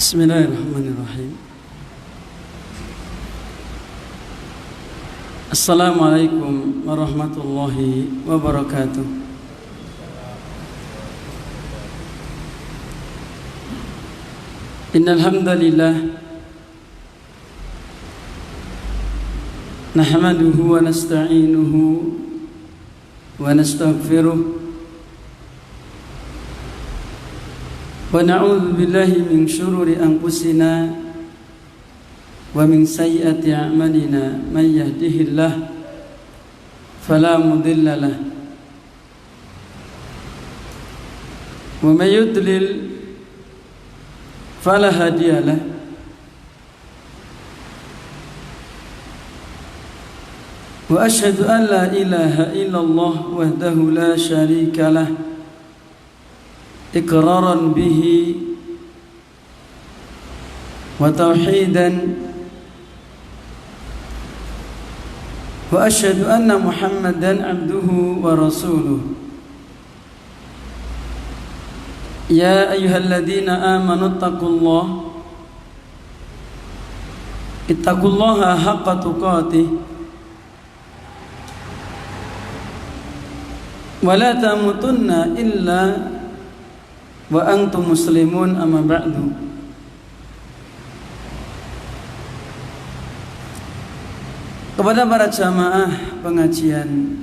Bismillahirrahmanirrahim. Assalamualaikum warahmatullahi wabarakatuh. Innal hamdalillah nahmaduhu wa nasta'inuhu wa nastaghfiruh wa na'udzu billahi min syururi anfusina wa min sayyiati a'malina may yahdihillahu fala mudilla lahu wa may yudlil fala hadiya lahu wa asyhadu an la ilaha illallah wahdahu la syarika lahu iqraran bihi wa tauhidan wa asyhadu anna Muhammadan abduhu wa rasuluh. Ya ayyuhalladzina amanu ittaqullaha haqqa tuqatih wa la tamutunna illa wa antum muslimun, amma ba'du. Kepada para jamaah pengajian,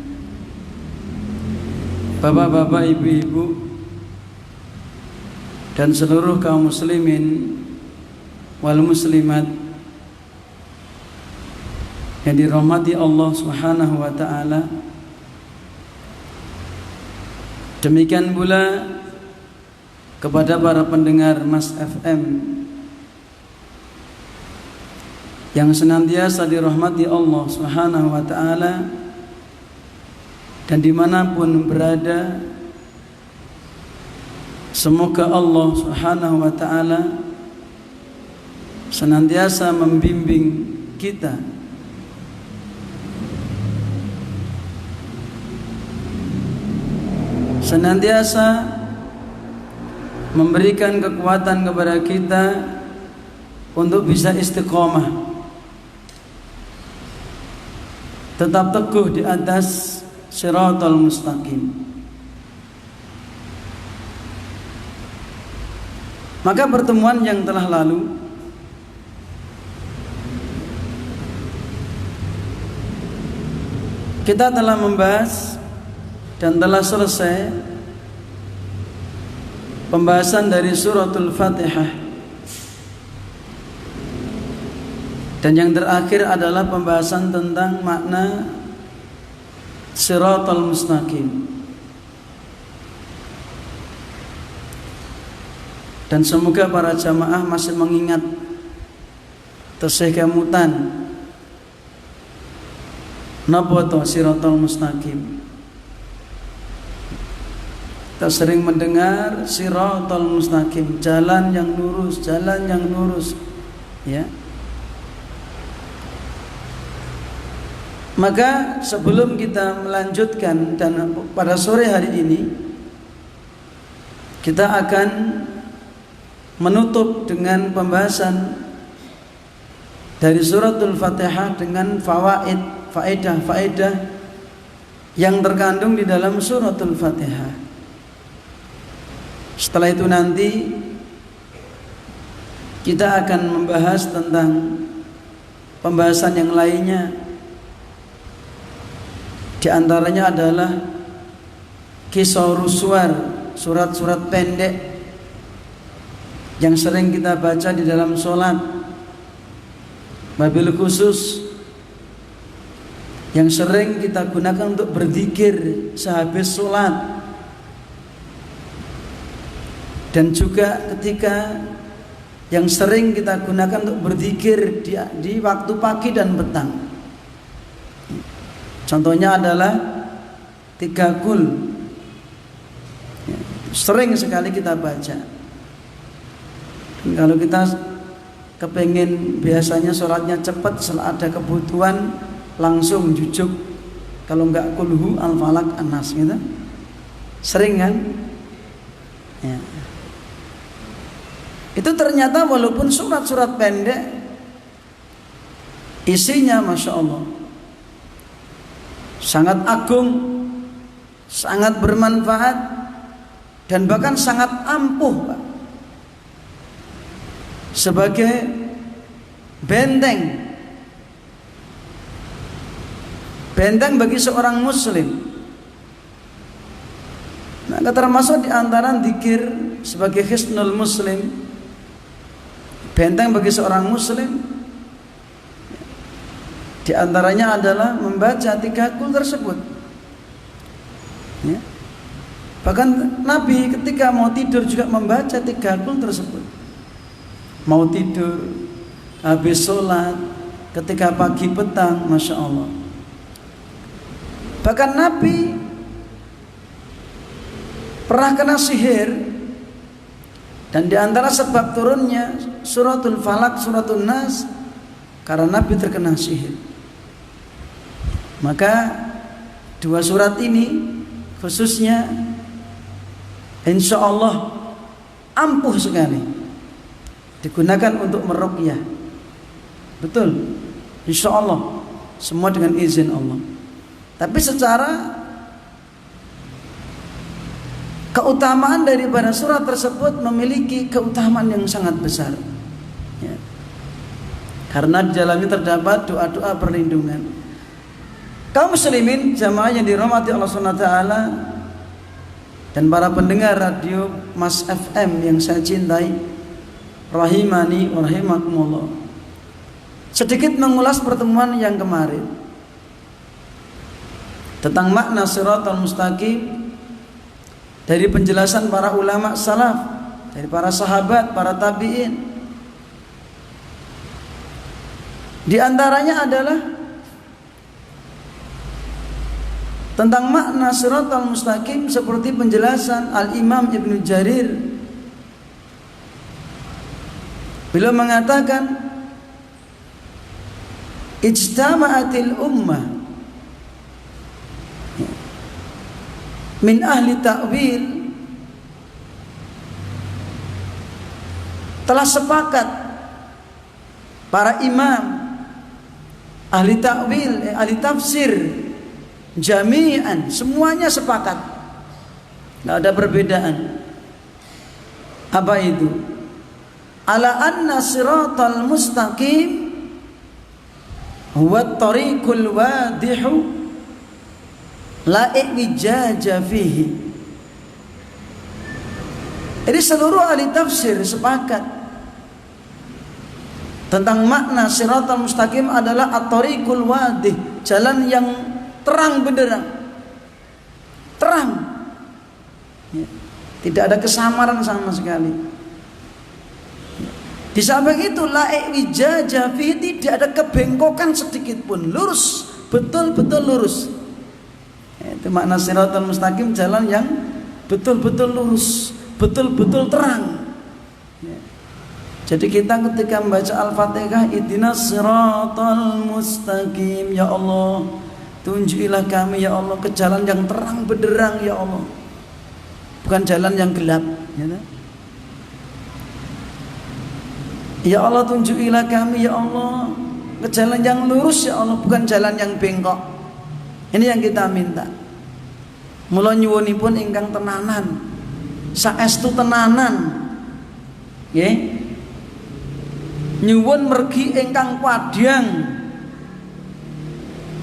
bapak-bapak, ibu-ibu, dan seluruh kaum muslimin wal muslimat yang dirahmati Allah Subhanahu wa taala. Demikian pula kepada para pendengar Mas FM yang senantiasa dirahmati Allah Subhanahu wa ta'ala dan dimanapun berada, semoga Allah Subhanahu wa ta'ala senantiasa membimbing kita senantiasa memberikan kekuatan kepada kita untuk bisa istiqomah, tetap teguh di atas shiratal mustaqim. Maka pertemuan yang telah lalu kita telah membahas dan telah selesai pembahasan dari suratul Fatihah, dan yang terakhir adalah pembahasan tentang makna Shiratal Mustaqim. Dan semoga para jamaah masih mengingat tesih kemutan napa to Shiratal Mustaqim. Kita sering mendengar Shiratal Mustaqim, jalan yang lurus, jalan yang lurus, ya. Maka sebelum kita melanjutkan, dan pada sore hari ini kita akan menutup dengan pembahasan dari suratul Fatihah dengan faedah yang terkandung di dalam suratul Fatihah. Setelah itu nanti kita akan membahas tentang pembahasan yang lainnya. Di antaranya adalah Qisarus Suwar, surat-surat pendek yang sering kita baca di dalam sholat, wabil khusus yang sering kita gunakan untuk berzikir sehabis sholat, dan juga ketika yang sering kita gunakan untuk berzikir di waktu pagi dan petang. Contohnya adalah 3 Qul, sering sekali kita baca. Dan kalau kita kepengen biasanya sholatnya cepat, setelah ada kebutuhan langsung jujuk, kalau enggak kulhu al-falak an-nas gitu. Sering kan? Ya. Itu ternyata walaupun surat-surat pendek, isinya Masya Allah sangat agung, sangat bermanfaat, dan bahkan sangat ampuh, Pak. Sebagai benteng bagi seorang muslim. Nah, termasuk di antara zikir sebagai hisnul muslim, benteng bagi seorang muslim, di antaranya adalah membaca 3 kul tersebut. Ya. Bahkan Nabi ketika mau tidur juga membaca 3 kul tersebut. Mau tidur, habis sholat, ketika pagi petang, Masya Allah. Bahkan Nabi pernah kena sihir, dan di antara sebab turunnya suratul Falak, suratul Nas, karena Nabi terkena sihir. Maka 2 surat ini khususnya insya Allah ampuh sekali digunakan untuk meruqyah. Betul, insya Allah semua dengan izin Allah. Tapi secara keutamaan daripada surat tersebut memiliki keutamaan yang sangat besar, ya. Karena di dalamnya terdapat doa-doa perlindungan. Kaum muslimin jamaah yang dirahmati Allah SWT dan para pendengar radio Mas FM yang saya cintai, rahimani wa rahimakumullah. Sedikit mengulas pertemuan yang kemarin tentang makna siratal mustaqim dari penjelasan para ulama salaf, dari para sahabat, para tabi'in. Di antaranya adalah tentang makna siratal mustaqim seperti penjelasan Al-Imam Ibnu Jarir. Beliau mengatakan, ijtama'atil ummah min ahli ta'wil, telah sepakat para imam ahli ta'wil, ahli tafsir, jami'an, semuanya sepakat, tidak ada perbedaan. Apa itu? Ala anna siratal mustaqim huwa at-tariqul wadihu la i'wijaja fihi. Jadi seluruh ahli tafsir sepakat tentang makna siratal mustaqim adalah at-tariqul wadih, jalan yang terang benderang, terang, ya. Tidak ada kesamaran sama sekali. Di samping itu la i'wijaja fihi, tidak ada kebengkokan sedikit pun, lurus, betul-betul lurus. Itu makna siratal mustaqim, jalan yang betul-betul lurus, betul-betul terang. Jadi kita ketika membaca Al-Fatihah, ihdinas siratal mustaqim, ya Allah, tunjukilah kami ya Allah ke jalan yang terang benderang ya Allah, bukan jalan yang gelap, ya. Ya Allah, tunjukilah kami ya Allah ke jalan yang lurus ya Allah, bukan jalan yang bengkok. Ini yang kita minta. Mula nyuwunipun ingkang tenanan, saestu tenanan, nggih. Nyuwun mergi ingkang padhang,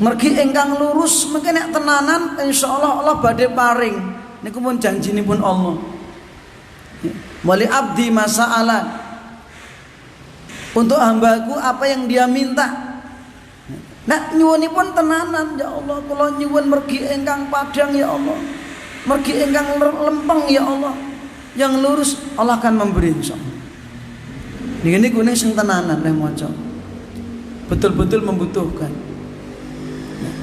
mergi ingkang lurus, mungkin nek tenanan insyaallah Allah badhe paring. Niku pun janjinipun Allah. Wali abdi masa'ala, untuk hambaku apa yang dia minta. Nah, nyuwunipun tenanan ya Allah, kula nyuwun mergi ingkang padhang ya Allah, mergi ingkang lempeng ya Allah, yang lurus, Allah akan memberi insyaallah. Ini kuning sing tenanan leh maca, betul-betul membutuhkan. Nah,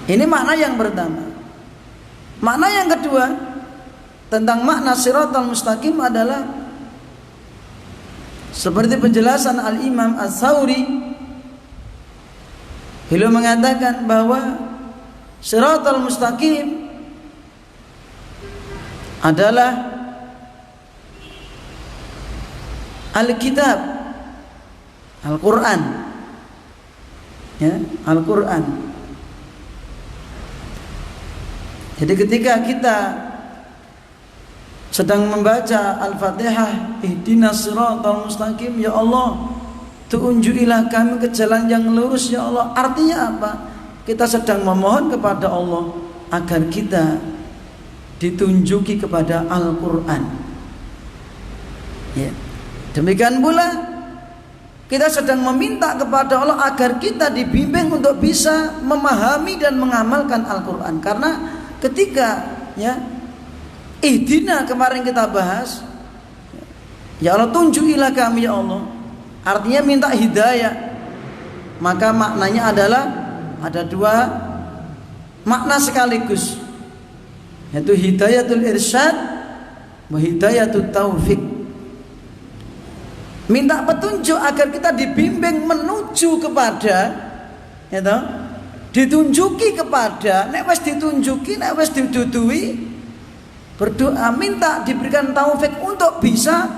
ini makna yang pertama. Makna yang kedua tentang makna siratal mustaqim adalah seperti penjelasan Al-Imam Ats-Tsauri. Beliau mengatakan bahwa siratal mustaqim Alkitab, Al-Quran, ya, Al-Quran. Jadi ketika kita sedang membaca Al-Fatihah, ihdinas siratal mustaqim, ya Allah, tunjukilah kami ke jalan yang lurus ya Allah. Artinya apa? Kita sedang memohon kepada Allah agar kita ditunjuki kepada Al-Quran, ya. Demikian pula kita sedang meminta kepada Allah agar kita dibimbing untuk bisa memahami dan mengamalkan Al-Quran. Karena ketika, ya, ihdina kemarin kita bahas, ya Allah tunjukilah kami ya Allah, artinya minta hidayah. Maka maknanya adalah ada dua makna sekaligus, yaitu hidayatul irsyad wa hidayatul taufik. Minta petunjuk agar kita dibimbing menuju kepada, ya toh, ditunjuki kepada, nek wis ditunjuki, nek wis didudui, berdoa minta diberikan taufik untuk bisa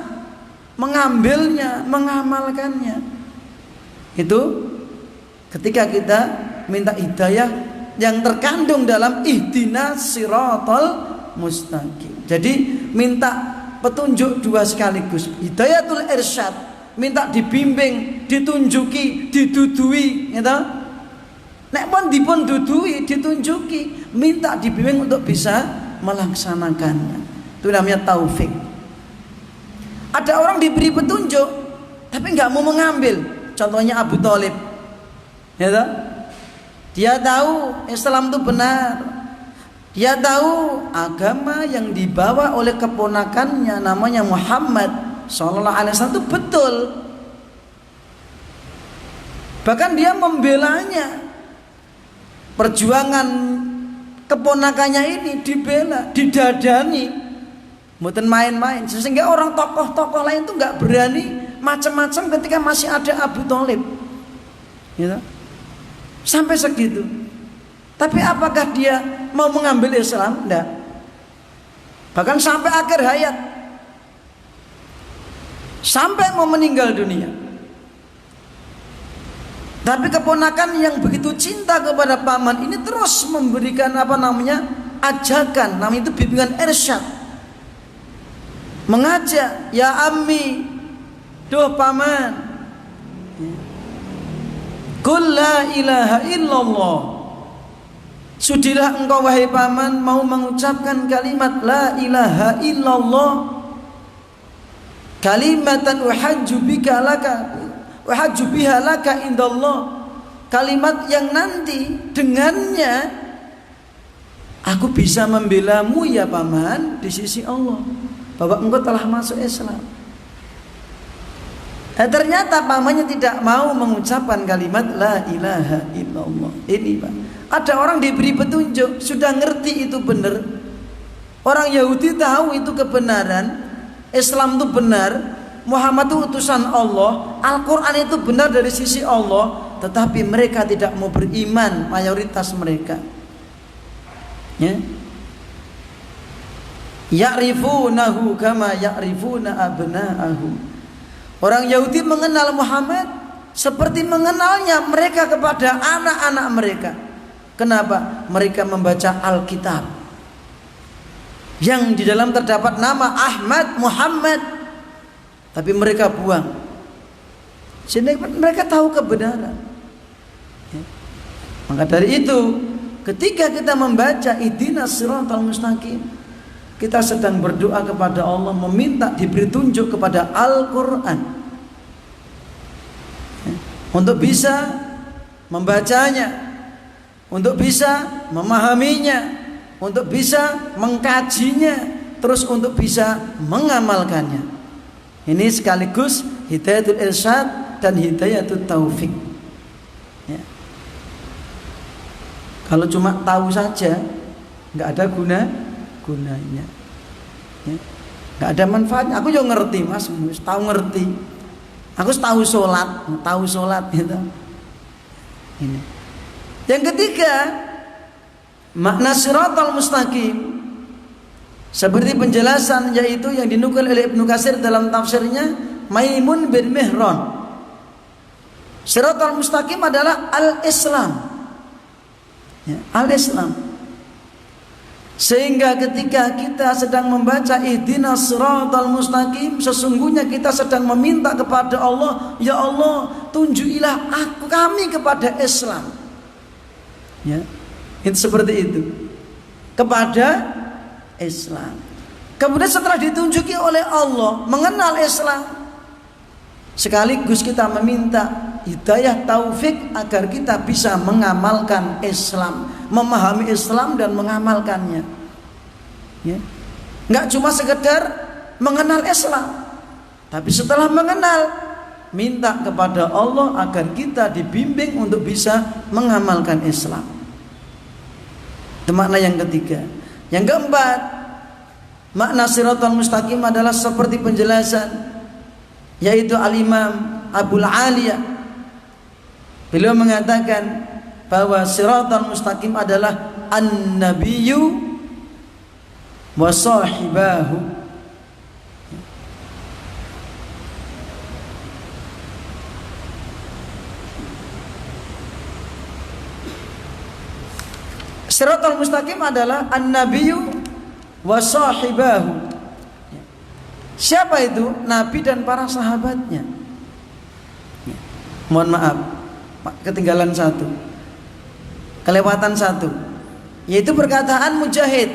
mengambilnya, mengamalkannya. Itu ketika kita minta hidayah yang terkandung dalam ihdinas siratal mustaqim. Jadi minta petunjuk dua sekaligus, hidayatul irsyad, minta dibimbing, ditunjuki, didudui, gitu. Nek pun dipun dudui, ditunjuki, minta dibimbing untuk bisa melaksanakannya. Itu namanya taufik. Ada orang diberi petunjuk tapi nggak mau mengambil. Contohnya Abu Thalib, gitu. Dia tahu Islam itu benar, dia tahu agama yang dibawa oleh keponakannya namanya Muhammad sallallahu alaihi wasallam itu betul. Bahkan dia membelanya. Perjuangan keponakannya ini dibela, didadani, mboten main-main. Sehingga orang tokoh-tokoh lain itu nggak berani macam-macam ketika masih ada Abu Thalib, gitu. Sampai segitu. Tapi apakah dia mau mengambil Islam? Tidak. Bahkan sampai akhir hayat, sampai mau meninggal dunia. Tapi keponakan yang begitu cinta kepada paman ini terus memberikan ajakan, namanya itu bimbingan irsyad. Mengajak, ya ammi, duh paman, qul la ilaha illallah. Sudilah engkau wahai paman mau mengucapkan kalimat la ilaha illallah, kalimatan uhajju bika laka, uhajju biha laka indallah, kalimat yang nanti dengannya aku bisa membelamu ya paman di sisi Allah, bahwa engkau telah masuk Islam. Ternyata pamannya tidak mau mengucapkan kalimat la ilaha illallah. Ini Pak, ada orang diberi petunjuk, sudah ngerti itu benar. Orang Yahudi tahu itu kebenaran, Islam itu benar, Muhammad itu utusan Allah, Al-Quran itu benar dari sisi Allah, tetapi mereka tidak mau beriman, mayoritas mereka, ya. Ya'rifunahu kama ya'rifuna abna'ahu. Orang Yahudi mengenal Muhammad seperti mengenalnya mereka kepada anak-anak mereka. Kenapa? Mereka membaca Alkitab yang di dalam terdapat nama Ahmad, Muhammad, tapi mereka buang. Sehingga mereka tahu kebenaran, ya. Maka dari itu ketika kita membaca ihdinas siratal mustaqim, kita sedang berdoa kepada Allah, meminta diberi tunjuk kepada Al-Quran, ya, untuk bisa membacanya, untuk bisa memahaminya, untuk bisa mengkajinya, terus untuk bisa mengamalkannya. Ini sekaligus hidayatul irsyad dan hidayatul taufik, ya. Kalau cuma tahu saja nggak ada gunanya, ya. Nggak ada manfaatnya. Aku juga ngerti mas, tahu ngerti. Aku tahu sholat gitu. Ini. Yang ketiga, makna siratal mustaqim seperti penjelasan yaitu yang dinukil oleh Ibnu Katsir dalam tafsirnya, Maimun bin Mihran. Shiratal mustaqim adalah al-Islam. Ya, al-Islam. Sehingga ketika kita sedang membaca ihdinas siratal mustaqim, sesungguhnya kita sedang meminta kepada Allah, ya Allah, tunjukilah kami kepada Islam. Ya, itu seperti itu. Kepada Islam. Kemudian setelah ditunjuki oleh Allah, mengenal Islam, sekaligus kita meminta hidayah taufik agar kita bisa mengamalkan Islam, memahami Islam dan mengamalkannya. Ya. Nggak cuma sekedar mengenal Islam, tapi setelah mengenal, minta kepada Allah agar kita dibimbing untuk bisa mengamalkan Islam. Itu makna yang ketiga. Yang keempat, makna siratal mustaqim adalah seperti penjelasan, yaitu Al-Imam Abul Aliyah. Beliau mengatakan bahwa siratal mustaqim adalah an-nabiyyu wa sahibahu. Siratal mustaqim adalah an-nabiyyu wa sahibahu. Siapa itu? Nabi dan para sahabatnya. Mohon maaf, ketinggalan satu, kelewatan satu, yaitu perkataan Mujahid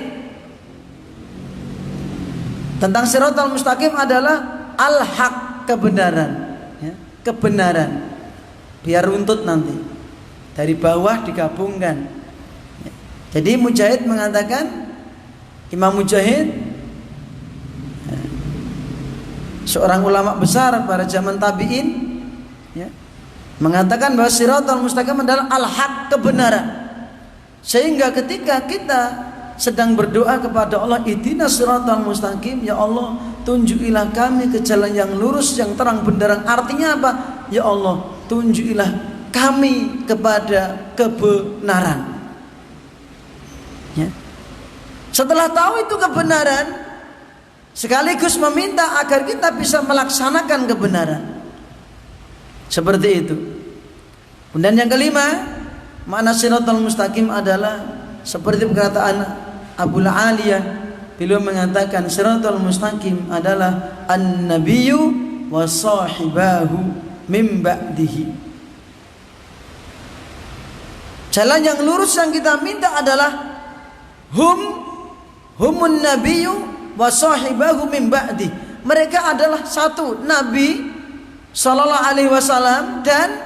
tentang siratal mustaqim adalah al-haq, kebenaran. Ya, kebenaran. Biar runtut nanti, dari bawah digabungkan. Jadi Mujahid mengatakan, Imam Mujahid, seorang ulama besar pada zaman tabi'in, ya, mengatakan bahwa siratal mustaqim adalah al-haq, kebenaran. Sehingga ketika kita sedang berdoa kepada Allah, ihdinas siratal mustaqim, ya Allah, tunjukilah kami ke jalan yang lurus, yang terang benderang. Artinya apa? Ya Allah, tunjukilah kami kepada kebenaran. Ya. Setelah tahu itu kebenaran, sekaligus meminta agar kita bisa melaksanakan kebenaran. Seperti itu. Kemudian yang kelima, makna siratal mustaqim adalah seperti perkataan Abul Aliyah. Beliau mengatakan siratal mustaqim adalah an-nabiyyu wa sahibahu min ba'dihi. Jalan yang lurus yang kita minta adalah humun nabiyyu wa sahibahu min ba'di. Mereka adalah satu, Nabi sallallahu alaihi wasallam dan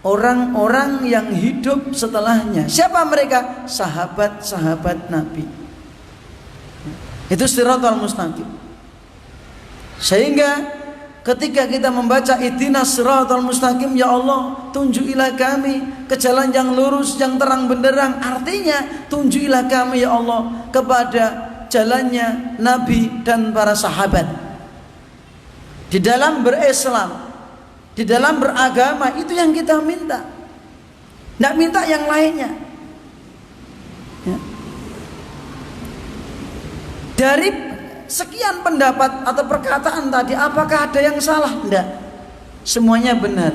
orang-orang yang hidup setelahnya. Siapa mereka? Sahabat-sahabat Nabi. Itu siratal mustaqim. Sehingga ketika kita membaca ihdinas siratal mustaqim, ya Allah, tunjukilah kami ke jalan yang lurus, yang terang benderang. Artinya, tunjukilah kami ya Allah kepada jalannya Nabi dan para sahabat. Di dalam berislam, di dalam beragama, itu yang kita minta. Tidak minta yang lainnya. Ya. Dari sekian pendapat atau perkataan tadi, apakah ada yang salah? Tidak, semuanya benar.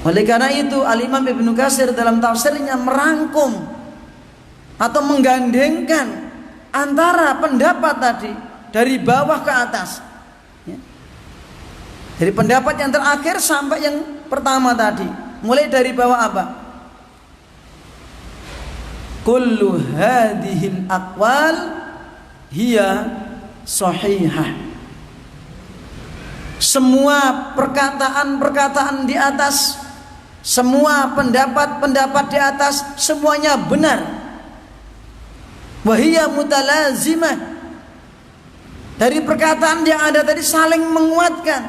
Oleh karena itu Al-Imam Ibnu Katsir dalam tafsirnya merangkum atau menggandengkan antara pendapat tadi dari bawah ke atas, ya. Dari pendapat yang terakhir sampai yang pertama tadi. Mulai dari bawah apa? Kullu hadhil aqwal hiya sahihah. Semua perkataan-perkataan di atas, semua pendapat-pendapat di atas, semuanya benar. Wa hiya mutalazimah. Dari perkataan yang ada tadi saling menguatkan,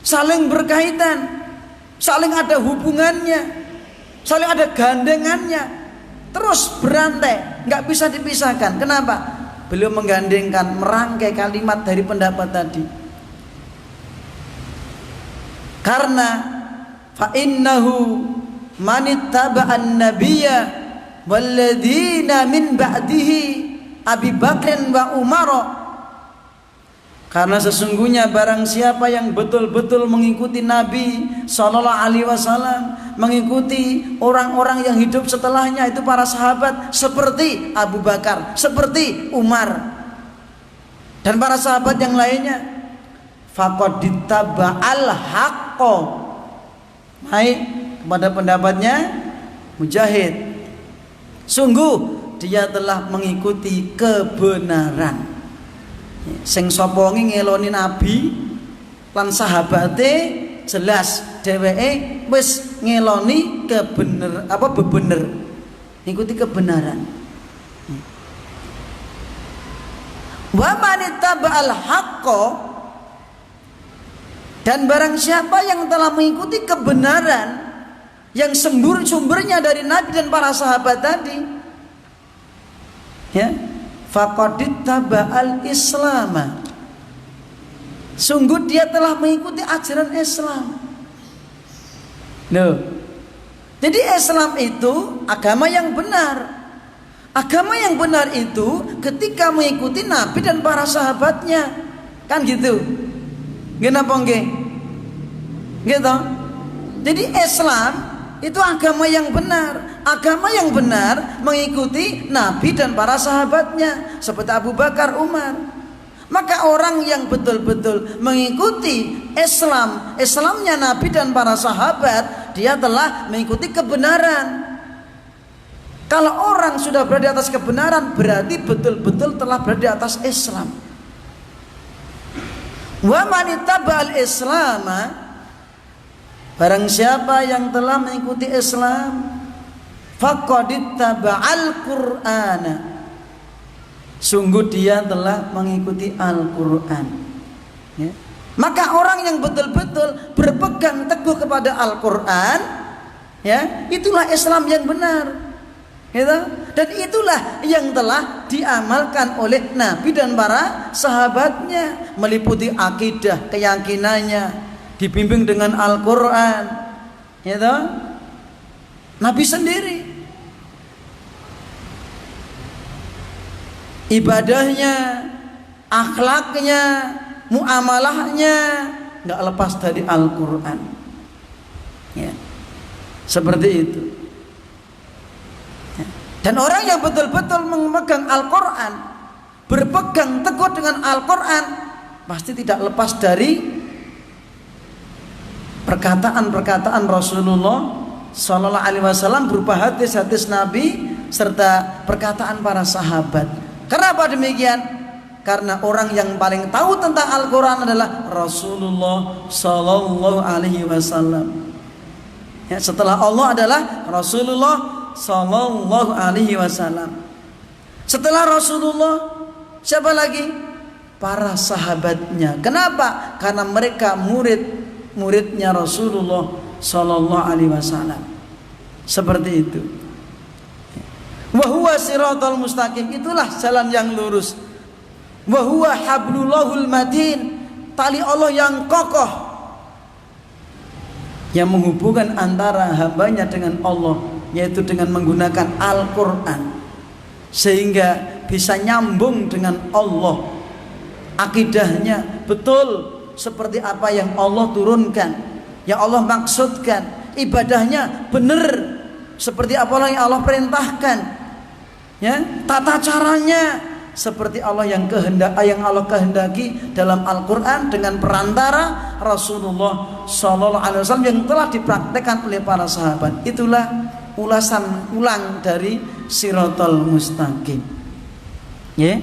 saling berkaitan, saling ada hubungannya, saling ada gandengannya. Terus berantai, nggak bisa dipisahkan. Kenapa? Beliau menggandengkan, merangkai kalimat dari pendapat tadi. Karena fa innahu manittaba'an nabiyya walladzina min ba'dihi Abi Bakrin wa Umar Karena sesungguhnya barang siapa yang betul-betul mengikuti Nabi Sallallahu Alaihi Wasallam, mengikuti orang-orang yang hidup setelahnya, itu para sahabat seperti Abu Bakar, seperti Umar, dan para sahabat yang lainnya, faqad dittaba'al haqqo. Baik, kepada pendapatnya Mujahid, sungguh dia telah mengikuti kebenaran. Sing sapa ngeloni Nabi lan sahabate, jelas dheweke wis ngeloni bebener, ngikuti kebenaran. Wa man ittaba'al haqqo, dan barang siapa yang telah mengikuti kebenaran yang sumbernya dari Nabi dan para sahabat tadi, ya, faqad ittaba'al islama, sungguh dia telah mengikuti ajaran Islam. Loh, jadi Islam itu agama yang benar. Agama yang benar itu ketika mengikuti Nabi dan para sahabatnya, kan gitu. Kenapa nggih? Gitu. Jadi Islam itu agama yang benar. Agama yang benar mengikuti Nabi dan para sahabatnya, seperti Abu Bakar, Umar. Maka orang yang betul-betul mengikuti Islamnya Nabi dan para sahabat, dia telah mengikuti kebenaran. Kalau orang sudah berada di atas kebenaran, berarti betul-betul telah berada di atas Islam. Wa man ittaba'al islama, barang siapa yang telah mengikuti Islam, faqad ittaba'al Qur'ana, sungguh dia telah mengikuti Al-Qur'an, ya. Maka orang yang betul-betul berpegang teguh kepada Al-Qur'an, ya, itulah Islam yang benar, gitu. Dan itulah yang telah diamalkan oleh Nabi dan para sahabatnya, meliputi akidah, keyakinannya, dibimbing dengan Al-Quran, gitu. Nabi sendiri ibadahnya, akhlaknya, muamalahnya nggak lepas dari Al-Quran, ya. Seperti itu. Dan orang yang betul-betul memegang Al-Quran, berpegang teguh dengan Al-Quran, pasti tidak lepas dari perkataan-perkataan Rasulullah Sallallahu Alaihi Wasallam, berupa hadis-hadis Nabi serta perkataan para sahabat. Kenapa demikian? Karena orang yang paling tahu tentang Al-Quran adalah Rasulullah Sallallahu Alaihi Wasallam. Ya, setelah Allah adalah Rasulullah Sallallahu Alaihi Wasallam. Setelah Rasulullah, siapa lagi? Para sahabatnya. Kenapa? Karena mereka muridnya Rasulullah Sallallahu Alaihi Wasallam. Seperti itu. Wa huwa siratal mustaqim, itulah jalan yang lurus. Wa huwa hablullahul matin, tali Allah yang kokoh yang menghubungkan antara hambanya dengan Allah, yaitu dengan menggunakan Al-Quran, sehingga bisa nyambung dengan Allah. Akidahnya betul seperti apa yang Allah turunkan, yang Allah maksudkan. Ibadahnya benar seperti apa yang Allah perintahkan, ya. Tata caranya seperti Allah yang Allah kehendaki dalam Al-Quran dengan perantara Rasulullah Sallallahu Alaihi Wasallam yang telah dipraktekkan oleh para sahabat. Itulah ulasan ulang dari Siratal Mustaqim, ya.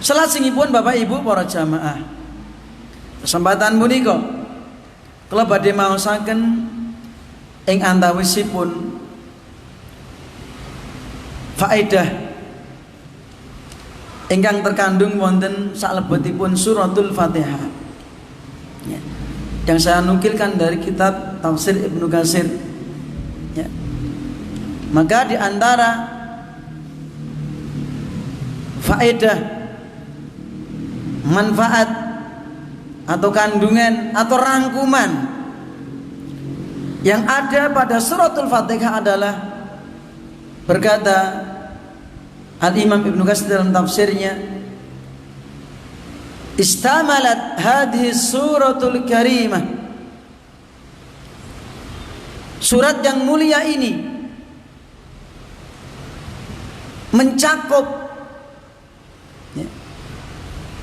Salajengipun Bapak Ibu para jamaah, kesempatan punika kula badhe maosaken ing antawisipun faedah ingkang terkandung wonten salebetipun suratul Fatihah, ya, yang saya nukilkan dari kitab Tafsir Ibnu Katsir, ya. Maka di antara faedah, manfaat atau kandungan atau rangkuman yang ada pada suratul Fatihah adalah Berkata Al-Imam Ibnu Katsir dalam tafsirnya, istamalat hadhihi suratul karimah, surat yang mulia ini mencakup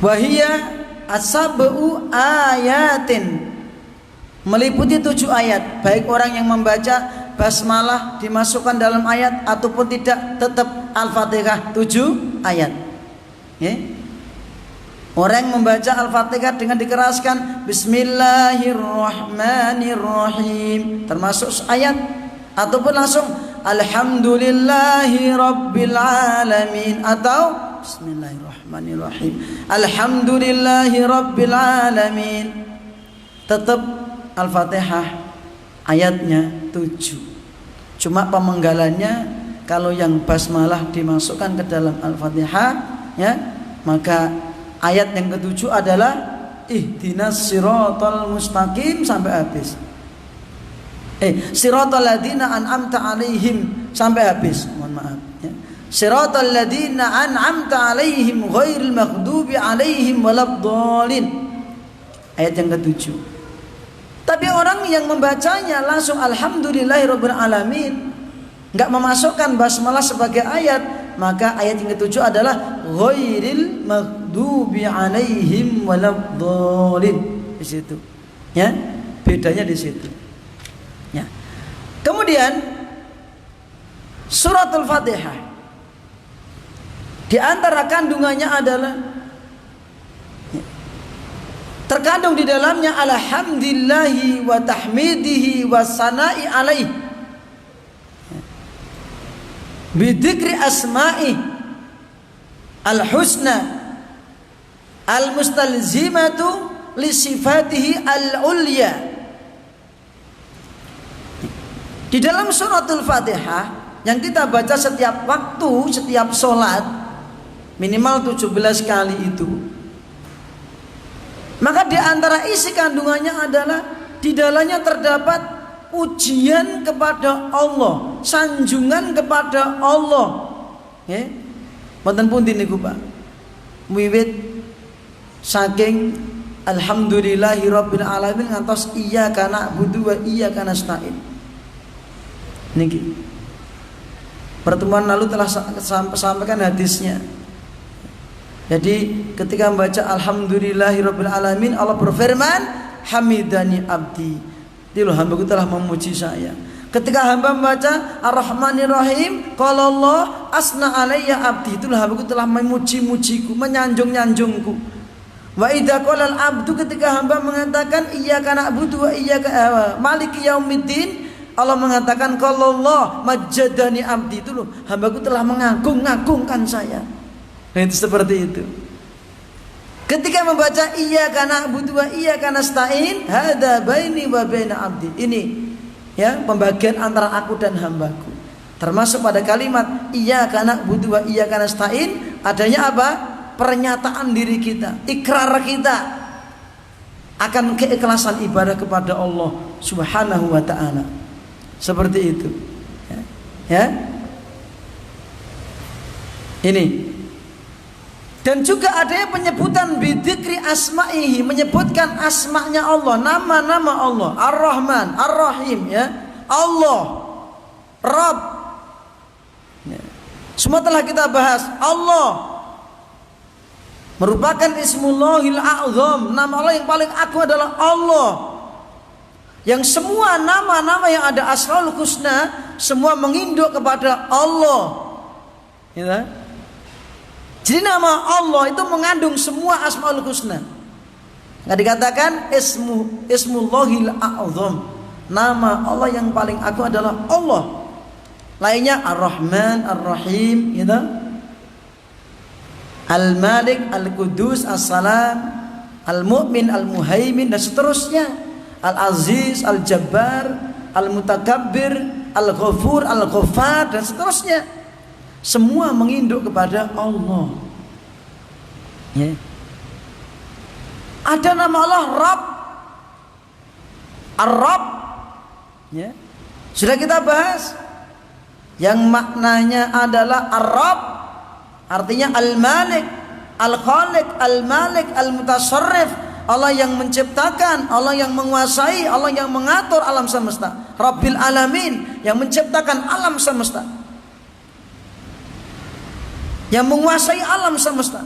wahia asab'u ayatin, meliputi 7 ayat. Baik orang yang membaca basmalah dimasukkan dalam ayat ataupun tidak, tetap Al-Fatihah 7 ayat. Orang yang membaca Al-Fatihah dengan dikeraskan Bismillahirrahmanirrahim termasuk ayat, ataupun langsung Alhamdulillahi Rabbil Alamin atau Bismillahirrahmanirrahim Alhamdulillahi Rabbil Alamin, tetap Al-Fatihah ayatnya 7. Cuma pemenggalannya, kalau yang basmalah dimasukkan ke dalam Al-Fatihah, ya, maka ayat yang ke-7 adalah ihdinas siratal mustaqim sampai habis. Siratal ladzina an'amta alaihim sampai habis. Mohon maaf, ya. Siratal ladzina an'amta alaihim ghairil maghdubi alaihim waladdallin. Ayat yang ke-7. Tapi orang yang membacanya langsung Alhamdulillahirabbil alamin, enggak memasukkan basmalah sebagai ayat, maka ayat yang ke-7 adalah ghairil maghdubi alaihim waladdallin. Di situ, ya, bedanya di situ, ya. Kemudian suratul Fatihah, di antara kandungannya adalah, ya, terkandung di dalamnya alhamdillahi wa tahmidihi wa sana'i alaih bidzikri asma'i al-husna al-mustalzimatu li sifatihi al-ulya. Di dalam suratul Fatihah yang kita baca setiap waktu, setiap sholat minimal 17 kali itu, maka di antara isi kandungannya adalah di dalamnya terdapat pujian kepada Allah, sanjungan kepada Allah. Wonten pundi niku Pak? Wiwit saking alhamdulillahirabbil alamin ngantos iyyaka na'budu wa iyyaka nasta'in. Niki. Pertemuan lalu telah sampaikan hadisnya. Jadi ketika membaca alhamdulillahirabbil alamin, Allah berfirman, hamidani abdi. Itu hambaku telah memuji saya. Ketika hamba membaca Ar-Rahmanir-Rahim, qala Allah asna alayya abdi, itulah hambaku telah memuji-mujiku, menyanjung-nyanjungku. Wa idza qala al-abdu, ketika hamba mengatakan iyyaka na'budu wa iyyaka maliki yaumiddin, Allah mengatakan qala Allah majjadani abdi, itu loh hambaku telah mengagung-agungkan saya. Nah, itu seperti itu. Ketika membaca iyyaka na'budu wa iyyaka nasta'in, hadza baini wa baina abdi. Ini, ya, pembagian antara aku dan hambaku. Termasuk pada kalimat iyyaka na'budu wa iyyaka nasta'in adanya apa? Pernyataan diri kita, ikrar kita akan keikhlasan ibadah kepada Allah Subhanahu wa taala. Seperti itu. Ya. Ini. Dan juga adanya penyebutan bidzikri asma'ihi, menyebutkan asma'nya Allah, nama-nama Allah, Ar-Rahman, Ar-Rahim, ya. Allah, Rabb. Ya. Semua telah kita bahas. Allah merupakan Ismullahil A'zam, nama Allah yang paling agung adalah Allah. Yang semua nama-nama yang ada Asmaul Husna semua menginduk kepada Allah. Ya. Jadi nama Allah itu mengandung semua Asmaul Husna. Nggak dikatakan Ismullahil A'zam, nama Allah yang paling agung adalah Allah. Lainnya Ar-Rahman, Ar-Rahim, gitu. Al-Malik, Al-Qudus, As-Salam, Al-Mu'min, Al-Muhaimin, dan seterusnya. Al-Aziz, Al-Jabbar, Al-Mutakabbir, Al-Ghafur, Al-Ghaffar, dan seterusnya. Semua menginduk kepada Allah. Ya. Ada nama Allah Rabb, Ar-Rabb, ya. Sudah kita bahas. yang maknanya adalah Ar-Rabb, artinya Al-Malik, Al-Khaliq, Al-Malik, Al-Mutasarrif, Allah yang menciptakan, Allah yang menguasai, Allah yang mengatur alam semesta. Rabbil Alamin, yang menciptakan alam semesta, yang menguasai alam semesta,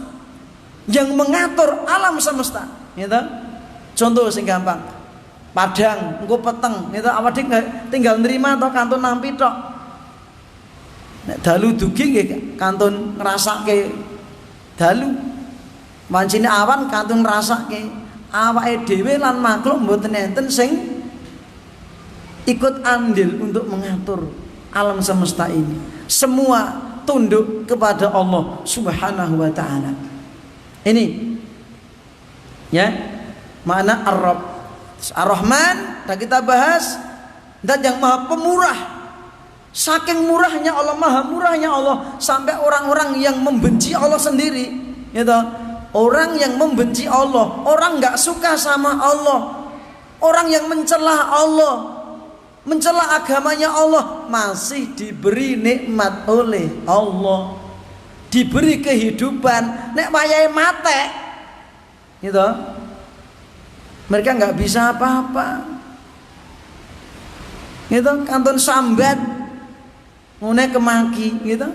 yang mengatur alam semesta. Gitu. Contoh sing gampang, Padang, engko peteng, gitu. Awak tinggal nerima atau kantun nampi tok. Nek dalu dugi nggih kantun ngrasake dalu. Mancine awan kantun ngrasake. Awake dhewe lan makhluk mboten enten sing ikut andil untuk mengatur alam semesta ini. Semua tunduk kepada Allah Subhanahu wa taala. Ini ya, makna Ar-Rabb. Ar-Rahman dan kita bahas, dan yang Maha Pemurah. Saking murahnya Allah, maha murahnya Allah, sampai orang-orang yang membenci Allah sendiri, gitu. Orang yang membenci Allah, orang nggak suka sama Allah, orang yang mencela Allah, mencela agamanya Allah, masih diberi nikmat oleh Allah, diberi kehidupan. Nek wayahe mate, gitu, mereka nggak bisa apa-apa, gitu. Kantun sambat ngene kemaki, gitu.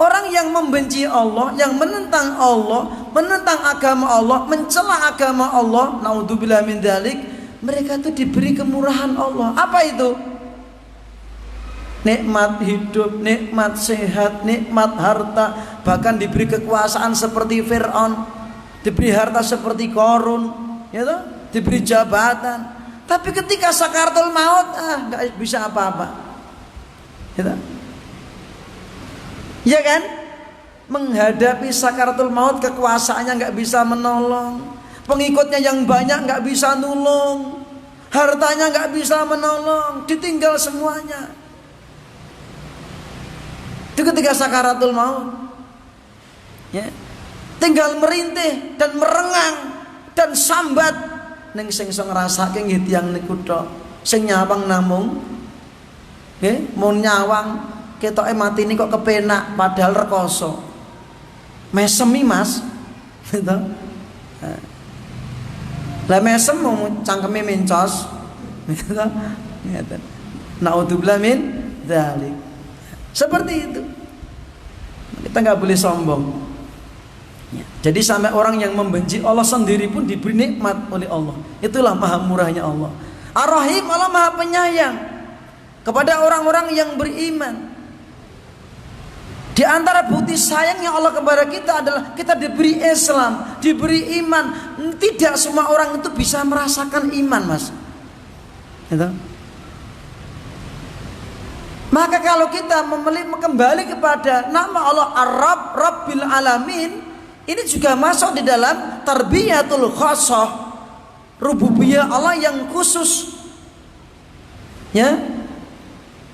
Orang yang membenci Allah, yang menentang Allah, menentang agama Allah, mencela agama Allah, naudzubillah min dzalik, mereka itu diberi kemurahan Allah. Apa itu? Nikmat hidup, nikmat sehat, nikmat harta, bahkan diberi kekuasaan seperti Fir'aun, diberi harta seperti Qarun, gitu, diberi jabatan. Tapi ketika sakaratul maut, nggak bisa apa-apa, gitu. Ya kan? Menghadapi sakaratul maut, kekuasaannya nggak bisa menolong, pengikutnya yang banyak nggak bisa nulung, hartanya nggak bisa menolong, ditinggal semuanya. Itu ketika sakaratul maut, ya, tinggal merintih dan merengang dan sambat ning sing iso ngrasake nggih tiyang niku tok, sing nyawang namung nggih mun nyawang ketoke matine kok kepenak padahal rekoso. Mesemi Mas. Gitu. Lah mesem mau cangkeme mencos. Gitu. Ngeten. Naudzubillah min dzalik. Seperti itu. Kita nggak boleh sombong. Ya. Jadi sampai orang yang membenci Allah sendiri pun diberi nikmat oleh Allah. Itulah maha murahnya Allah. Ar-Rahim, Allah maha penyayang kepada orang-orang yang beriman. Di antara bukti sayangnya Allah kepada kita adalah kita diberi Islam, diberi iman. Tidak semua orang itu bisa merasakan iman, Mas. Gitu. Maka kalau kita kembali kepada nama Allah Ar-Rabb, Rabbil Alamin, ini juga masuk di dalam tarbiyatul khassah, rububiyah Allah yang khusus. Ya.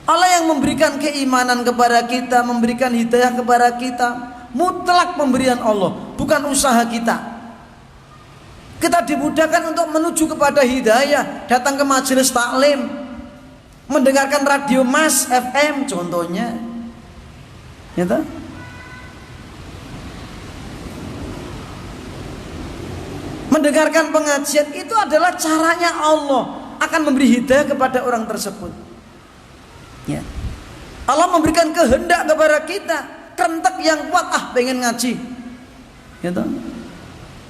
Allah yang memberikan keimanan kepada kita, memberikan hidayah kepada kita, mutlak pemberian Allah, bukan usaha kita. Kita dimudahkan untuk menuju kepada hidayah, datang ke majelis taklim, mendengarkan radio Mas FM contohnya, gitu. Mendengarkan pengajian itu adalah caranya Allah akan memberi hidayah kepada orang tersebut. Ya. Allah memberikan kehendak kepada kita, kerentek yang kuat, pengen ngaji, gitu.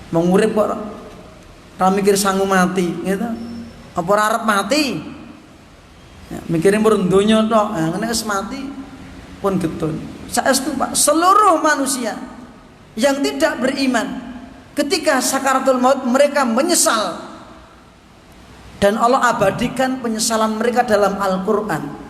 Mengurip kok ra mikir sangu mati, gitu. Apa ora arep mati? Ya, mikirin pun donya tok, ngene wis mati pun getun. Saestu Pak, seluruh manusia yang tidak beriman ketika sakaratul maut mereka menyesal, dan Allah abadikan penyesalan mereka dalam Al-Qur'an.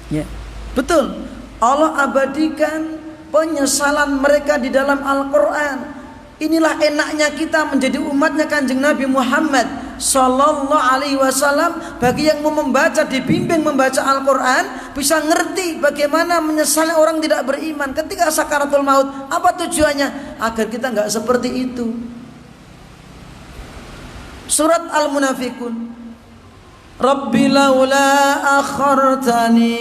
Ya, betul. Allah abadikan penyesalan mereka di dalam Al-Quran. Inilah enaknya kita menjadi umatnya Kanjeng Nabi Muhammad Sallallahu Alaihi Wasallam. Bagi yang mau membaca, dibimbing membaca Al-Quran, bisa ngerti bagaimana menyesalnya orang tidak beriman ketika sakaratul maut. Apa tujuannya? Agar kita nggak seperti itu. Surat Al-Munafikun. Rabbi laula akhartani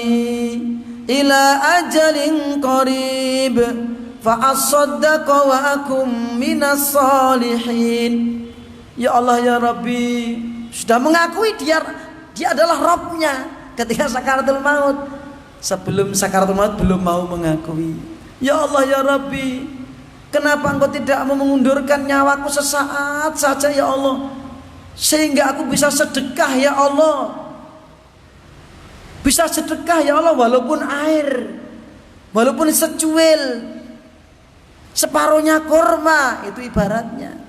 ila ajalin qarib fa asaddaqa wa akum minas salihin. Ya Allah ya Rabbi, sudah mengakui dia adalah Rabbnya ketika sakaratul maut. Sebelum sakaratul maut belum mau mengakui. Ya Allah ya Rabbi, kenapa engkau tidak mau mengundurkan nyawaku sesaat saja ya Allah, sehingga aku bisa sedekah ya Allah. Bisa sedekah ya Allah, walaupun air, walaupun secuil, separuhnya kurma, itu ibaratnya.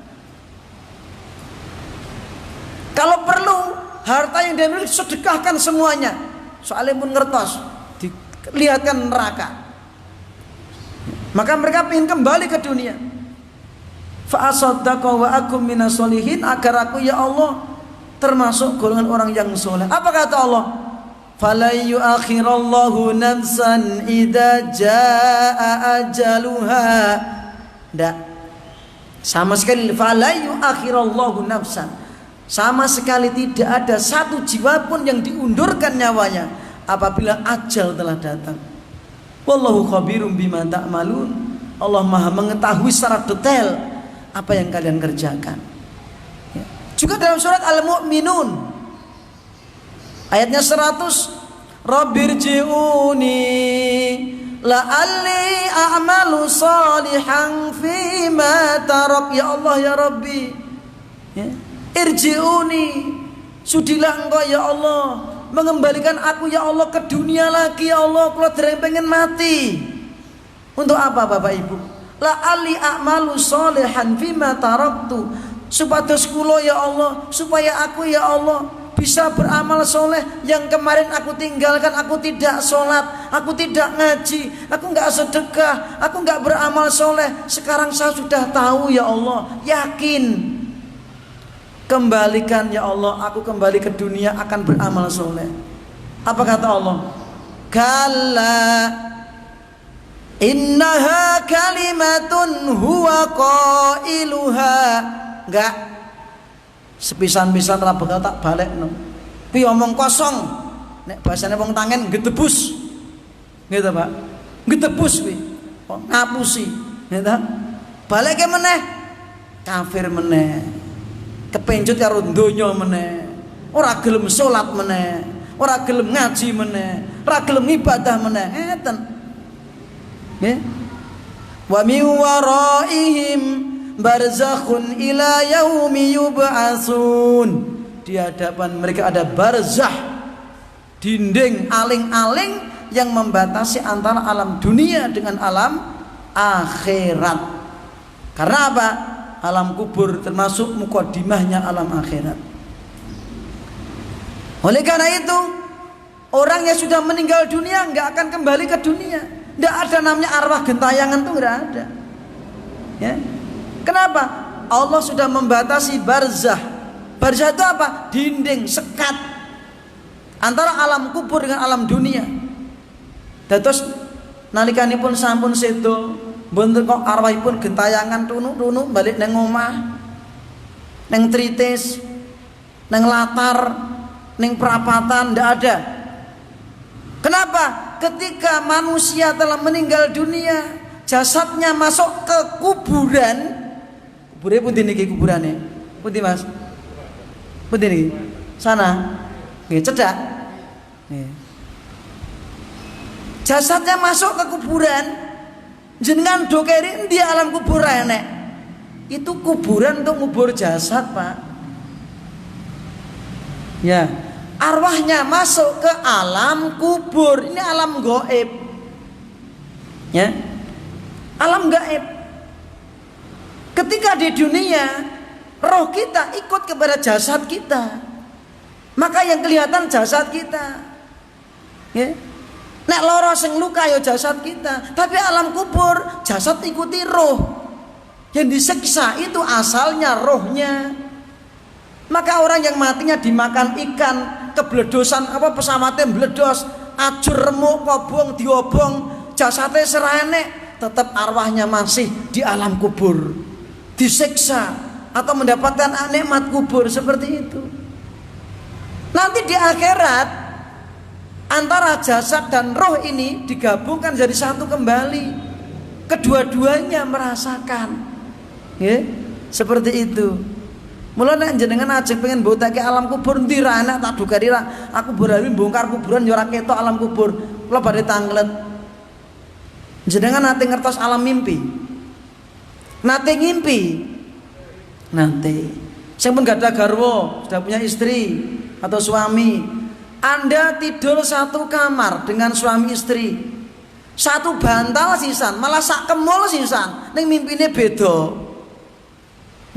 Kalau perlu harta yang dia miliki sedekahkan semuanya, soalnya pun ngertos dilihatkan neraka. Maka mereka ingin kembali ke dunia. Fa asaddaqa wa akum minas solihin, agar aku ya Allah termasuk golongan orang yang soleh. Apa kata Allah? Fala yu'akhirallahu nafsan idza jaa ajaluha. Ndak. Sama sekali fala yu'akhirallahu nafsan. Sama sekali tidak ada satu jiwa pun yang diundurkan nyawanya apabila ajal telah datang. Wallahu khabirum bima ta'malun. Allah Maha mengetahui secara detail apa yang kalian kerjakan. Ya. Juga dalam surat Al-Mu'minun ayatnya 100, Rabbirji'uni la'alli a'malu salihan fima tarak. Ya Allah ya Rabbi, ya. Irji'uni, sudilah engkau ya Allah mengembalikan aku ya Allah ke dunia lagi ya Allah. Kalau dereng pengen mati. Untuk apa Bapak Ibu? La'alli a'malu salihan fima taraktu, supados kula ya Allah, supaya aku ya Allah bisa beramal soleh yang kemarin aku tinggalkan. Aku tidak sholat, aku tidak ngaji, aku nggak sedekah, aku nggak beramal soleh. Sekarang saya sudah tahu ya Allah, yakin. Kembalikan ya Allah, aku kembali ke dunia akan beramal soleh. Apa kata Allah? Kalla innaha kalimatun huwa qailuha. Enggak, sepisan-pisan ra bakal tak balekno. Pi omong kosong. Nek bahasane wong tangen gedebus. Gitu Pak. Gedebus kuwi. Ngapusi. Gitu. Baleke meneh kafir meneh. Kepencut karo donya meneh. Ora gelem salat meneh. Ora gelem ngaji meneh. Ora gelem ibadah meneh. Ngeten. Nggih. Wa min waraihim barzakhun ila yaumi yub'atsun. Di hadapan mereka ada barzah, dinding aling-aling yang membatasi antara alam dunia dengan alam akhirat. Karena apa? Alam kubur termasuk mukaddimahnya alam akhirat. Oleh karena itu, orang yang sudah meninggal dunia nggak akan kembali ke dunia. Nggak ada namanya arwah gentayangan, tuh nggak ada. Ya. Kenapa? Allah sudah membatasi barzah. Barzah itu apa? Dinding, sekat antara alam kubur dengan alam dunia. Terus nalikanipun sampun sedo, bentuk kok arwahipun gentayangan tunuk-tunuk balik neng omah, neng tritis, neng latar, neng perapatan, ndak ada. Kenapa? Ketika manusia telah meninggal dunia, jasadnya masuk ke kuburan. Kuburannya pun niki kuburannya. Pundi Mas? Pundi niki? Sana. Nggih, cedhak. Nggih. Jasadnya masuk ke kuburan. Jenengan dokeri endi alam kubur enek. Itu kuburan untuk ngubur jasad, Pak. Ya. Arwahnya masuk ke alam kubur. Ini alam gaib. Ya. Alam gaib. Ketika di dunia, roh kita ikut kepada jasad kita, maka yang kelihatan jasad kita. Ya. Nek loro sing luka ya jasad kita, tapi alam kubur jasad ikuti roh. Yang disiksa itu asalnya rohnya. Maka orang yang matinya dimakan ikan, kebledosan apa pesawatnya meledos, ajur remuk kobong diobong, jasadnya serane, tetap arwahnya masih di alam kubur. Disiksa atau mendapatkan nikmat kubur seperti itu. Nanti di akhirat antara jasad dan roh ini digabungkan jadi satu kembali. Kedua-duanya merasakan. Ya, seperti itu. Mula nek jenengan ajeng pengen mbotake alam kubur ndi ra anak tak dukari ra. Aku berani bongkar kuburan ya ora ketok alam kubur. Kula badhe tanglet. Jenengan nate ngertos alam mimpi. Nate ngimpi. Nate. Sing pun gak ada garwa, sudah punya istri atau suami. Anda tidur satu kamar dengan suami istri. Satu bantal sisan, malah sak kemul sisan. Ning mimpine beda.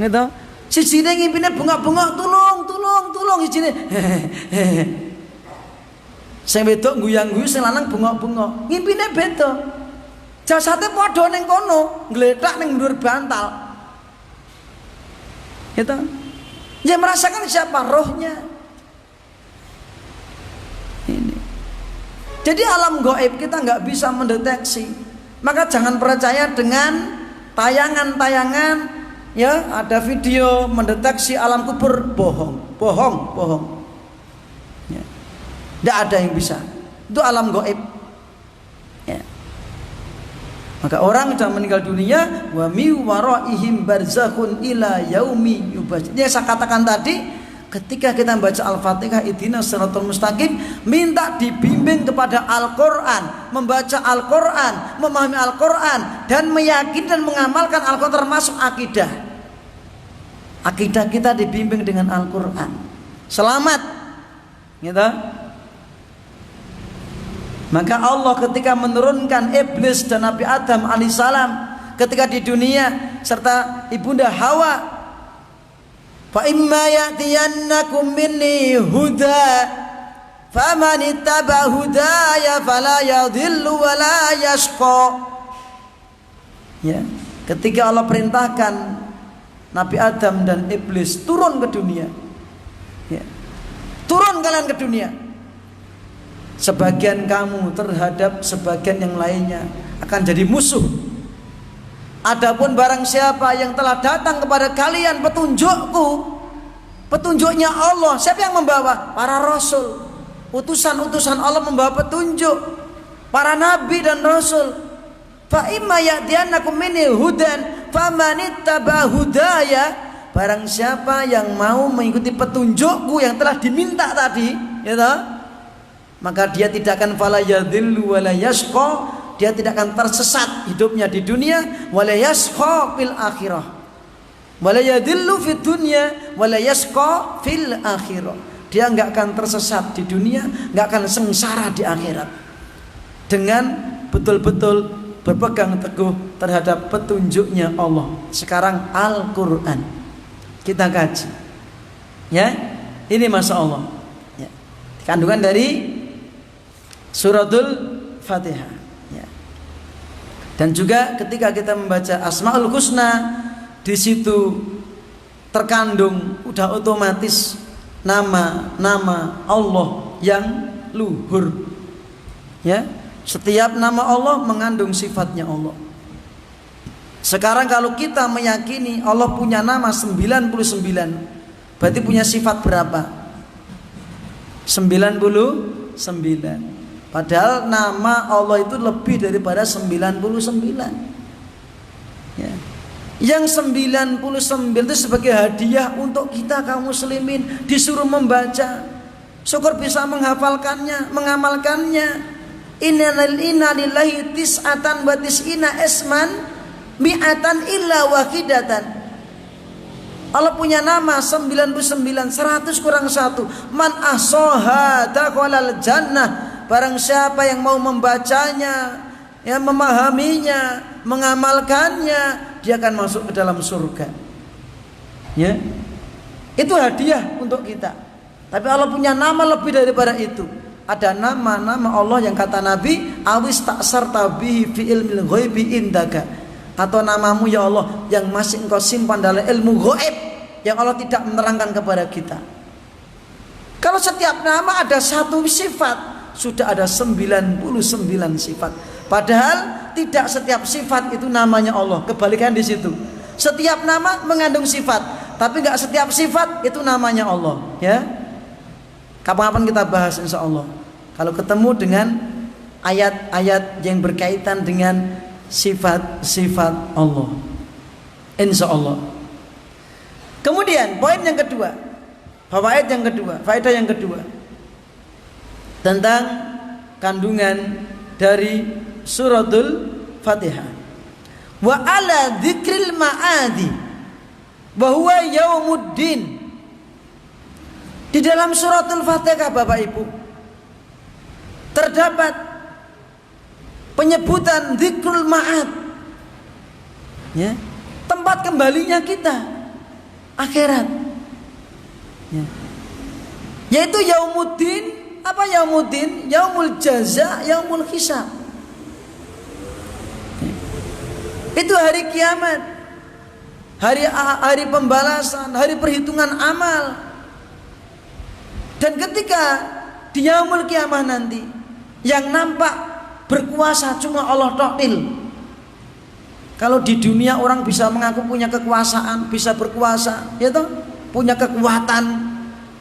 Gitu. Sijine ngimpine bengok-bengok tulung sijine. Sing wedok guyang-guyu sing lanang bengok-bengok. Ngimpine beda. Jasate padha ning kono, ngletak ning dhuwur bantal. Gitu. Yang merasakan siapa? Rohnya. Ini. Jadi alam gaib kita nggak bisa mendeteksi. Maka jangan percaya dengan tayangan-tayangan. Ya, ada video mendeteksi alam kubur, bohong. Ya. Tidak ada yang bisa. Itu alam gaib. Ya. Maka orang sudah meninggal dunia, wa mi waraihim barzakhun ila yaumi yub'ats. Yang saya katakan tadi, ketika kita membaca Al-Fatihah ihdinas shiratal mustaqim, minta dibimbing kepada Al-Qur'an, membaca Al-Qur'an, memahami Al-Qur'an dan meyakini dan mengamalkan Al-Qur'an, termasuk akidah. Akidah kita dibimbing dengan Al-Qur'an. Selamat. Gitu. Maka Allah ketika menurunkan iblis dan Nabi Adam alaihissalam ketika di dunia serta ibunda Hawa, fa imma ya'tiyannakum minni huda faman ittaba hudaya fala yadhillu wa la yashqa. Ya, ketika Allah perintahkan Nabi Adam dan iblis turun ke dunia. Ya. Turun kalian ke dunia. Sebagian kamu terhadap sebagian yang lainnya akan jadi musuh. Adapun barang siapa yang telah datang kepada kalian petunjukku, petunjuknya Allah, siapa yang membawa? Para rasul. Utusan-utusan Allah membawa petunjuk. Para nabi dan rasul. Fa imma ya'tiyannakum minni hudan famanittaba hudaya. Barang siapa yang mau mengikuti petunjukku yang telah diminta tadi, ya toh? Maka dia tidak akan fala yadhillu wala yashqa, dia tidak akan tersesat hidupnya di dunia, wala yashqa fil akhirah. Wala yadhillu fid dunya wala yashqa fil akhirah. Dia enggak akan tersesat di dunia, enggak akan sengsara di akhirat. Dengan betul-betul berpegang teguh terhadap petunjuknya Allah. Sekarang Al-Qur'an kita kaji. Ya, ini Masya Allah. Ya. Kandungan dari Suratul Fatihah. Ya. Dan juga ketika kita membaca Asmaul Husna, di situ terkandung udah otomatis nama-nama Allah yang luhur. Ya, setiap nama Allah mengandung sifatnya Allah. Sekarang kalau kita meyakini Allah punya nama 99, berarti punya sifat berapa? 99. Padahal nama Allah itu lebih daripada 99. Ya. Yang 99 itu sebagai hadiah untuk kita kaum muslimin, disuruh membaca. Syukur bisa menghafalkannya, mengamalkannya. Inna lillahi tis'atan wa tis'ina isman mi'atan illa wahidatan. Allah punya nama 99, 100 kurang 1. Man ahsaha dakhalal jannah. Barang siapa yang mau membacanya, yang memahaminya, mengamalkannya, dia akan masuk ke dalam surga. Ya. Itu hadiah untuk kita. Tapi Allah punya nama lebih daripada itu. Ada nama-nama Allah yang kata Nabi, awis ta'sarta bihi fi ilmil ghaibi indaka. Atau namamu ya Allah yang masih engkau simpan dalam ilmu ghaib yang Allah tidak menerangkan kepada kita. Kalau setiap nama ada satu sifat, sudah ada 99 sifat. Padahal tidak setiap sifat itu namanya Allah. Kebalikan di situ. Setiap nama mengandung sifat, tapi nggak setiap sifat itu namanya Allah. Ya. Kapan-kapan kita bahas insya Allah. Kalau ketemu dengan ayat-ayat yang berkaitan dengan sifat-sifat Allah, insya Allah. Kemudian poin yang kedua, fawaid yang kedua, faedah yang kedua tentang kandungan dari suratul Fatihah. Wa ala dzikril ma'adi wa huwa yaumuddin. Di dalam suratul Fatihah Bapak Ibu terdapat penyebutan dzikrul ma'ad, ya, tempat kembalinya kita akhirat, ya. Yaitu yaumuddin. Apa yaumuddin? Yaumul jaza, yaumul hisab. Itu hari kiamat, hari pembalasan, hari perhitungan amal. Dan ketika di yaumul kiamah nanti, yang nampak berkuasa cuma Allah Ta'ala. Kalau di dunia orang bisa mengaku punya kekuasaan, bisa berkuasa, ya toh, punya kekuatan,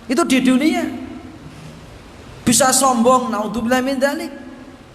itu di dunia. Bisa sombong, naudzubillah min dzalik.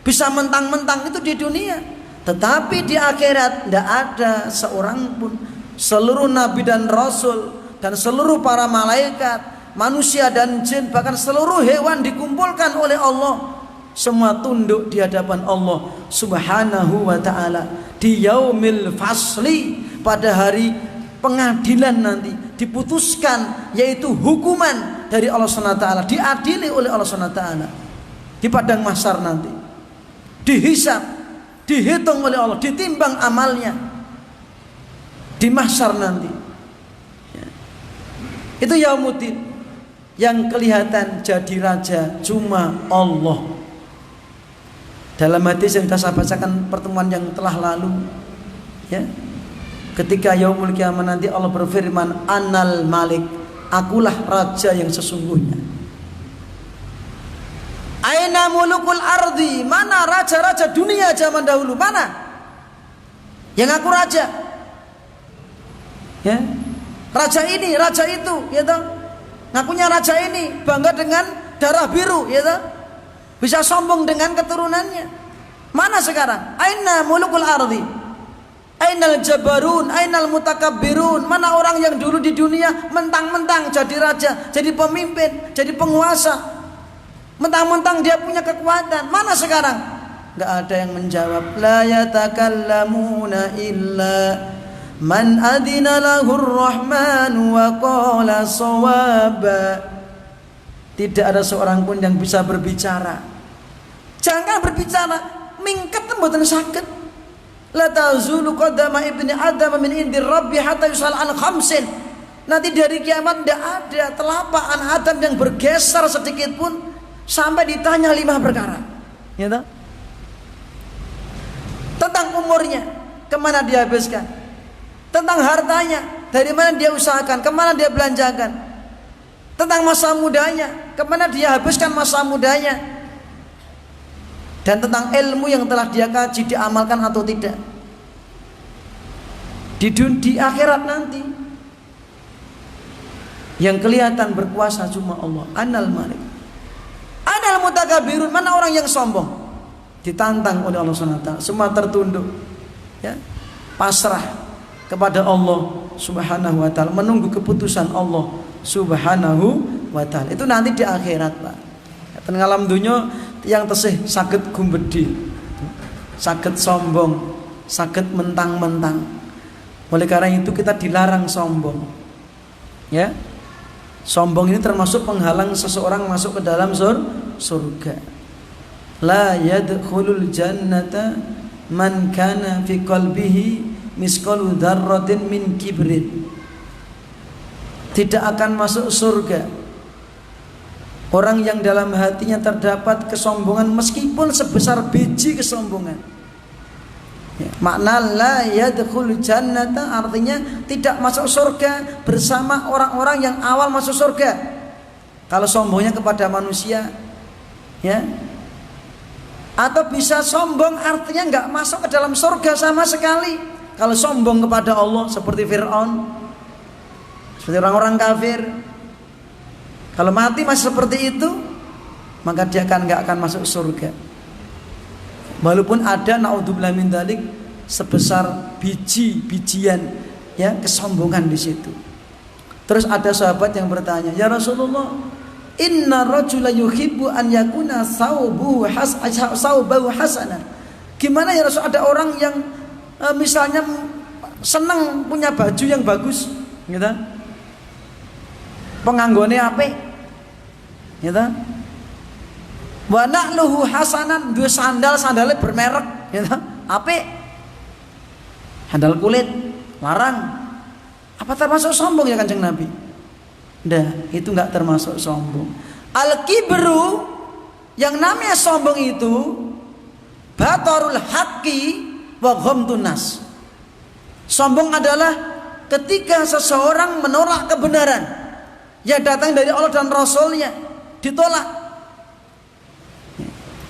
Bisa mentang-mentang, itu di dunia. Tetapi di akhirat tidak ada seorang pun, seluruh nabi dan rasul dan seluruh para malaikat, manusia dan jin, bahkan seluruh hewan dikumpulkan oleh Allah, semua tunduk di hadapan Allah Subhanahu wa ta'ala di yaumil fasli, pada hari pengadilan nanti diputuskan, yaitu hukuman dari Allah Subhanahu wa ta'ala, diadili oleh Allah Subhanahu wa ta'ala di padang mahsyar nanti, dihisab, dihitung oleh Allah, ditimbang amalnya di mahsyar nanti, ya. Itu yaumuddin, yang kelihatan jadi raja cuma Allah. Dalam hadis yang saya bacakan pertemuan yang telah lalu, ya, ketika yaumul kiamah nanti Allah berfirman, Anal Malik, akulah raja yang sesungguhnya. Aina mulukul ardi, mana raja-raja dunia zaman dahulu, mana yang aku raja, ya, raja ini, raja itu, ya toh, ngakunya raja ini, bangga dengan darah biru, ya toh, bisa sombong dengan keturunannya. Mana sekarang? Aina mulukul ardi, ainal jabarun, ainal mutakabbirun. Mana orang yang dulu di dunia mentang-mentang jadi raja, jadi pemimpin, jadi penguasa, mentang-mentang dia punya kekuatan. Mana sekarang? Gak ada yang menjawab. La yatakallamuna illa man adina lahur rahman wa qala sawaba. Tidak ada seorang pun yang bisa berbicara. Jangan berbicara, mingket mboten saged. La tazulu qadama ibni adam min indir rabbi hatta yusal an khamsin. Nanti dari kiamat tidak ada telapak anak Adam yang bergeser sedikit pun sampai ditanya 5 perkara, ya toh? Tentang umurnya, kemana dia habiskan, tentang hartanya, dari mana dia usahakan, kemana dia belanjakan, tentang masa mudanya, kemana dia habiskan masa mudanya, dan tentang ilmu yang telah dia kaji, diamalkan atau tidak. Di akhirat nanti yang kelihatan berkuasa cuma Allah. Anal Malik, anal mutakabbirun, mana orang yang sombong, ditantang oleh Allah SWT. Semua tertunduk, ya, pasrah kepada Allah Subhanahu wa ta'ala, menunggu keputusan Allah Subhanahu wa ta'ala. Itu nanti di akhirat, Pak. Ten ngalam dunya yang tesih saged gumbedi, saged sombong, saged mentang-mentang. Oleh karena itu kita dilarang sombong, ya. Sombong ini termasuk penghalang seseorang masuk ke dalam surga. La yadkhulul jannata man kana fi qalbihi misqalu dzarratin min kibrin. Tidak akan masuk surga orang yang dalam hatinya terdapat kesombongan meskipun sebesar biji kesombongan. Ya, makna la yadkhulul jannata artinya tidak masuk surga bersama orang-orang yang awal masuk surga. Kalau sombongnya kepada manusia, ya, atau bisa sombong artinya nggak masuk ke dalam surga sama sekali. Kalau sombong kepada Allah seperti Fir'aun, seperti orang-orang kafir, kalau mati masih seperti itu, maka dia nggak akan masuk surga. Walaupun ada naudzubillah min dzalik sebesar bijian ya kesombongan di situ. Terus ada sahabat yang bertanya, "Ya Rasulullah, inna rajula yuhibbu an yakuna saubahu hasanah." Gimana ya Rasul, ada orang yang misalnya senang punya baju yang bagus, gitu. Penganggone apik, gitu. Wa na'luhu hasanan, duwe sandalnya bermerek, gitu. Apik. Sandal kulit, larang. Apa termasuk sombong ya Kanjeng Nabi? Nggak, itu nggak termasuk sombong. Al-kibru, yang namanya sombong itu batarul haqqi wa ghamtun nas. Sombong adalah ketika seseorang menolak kebenaran yang datang dari Allah dan Rasulnya, ditolak.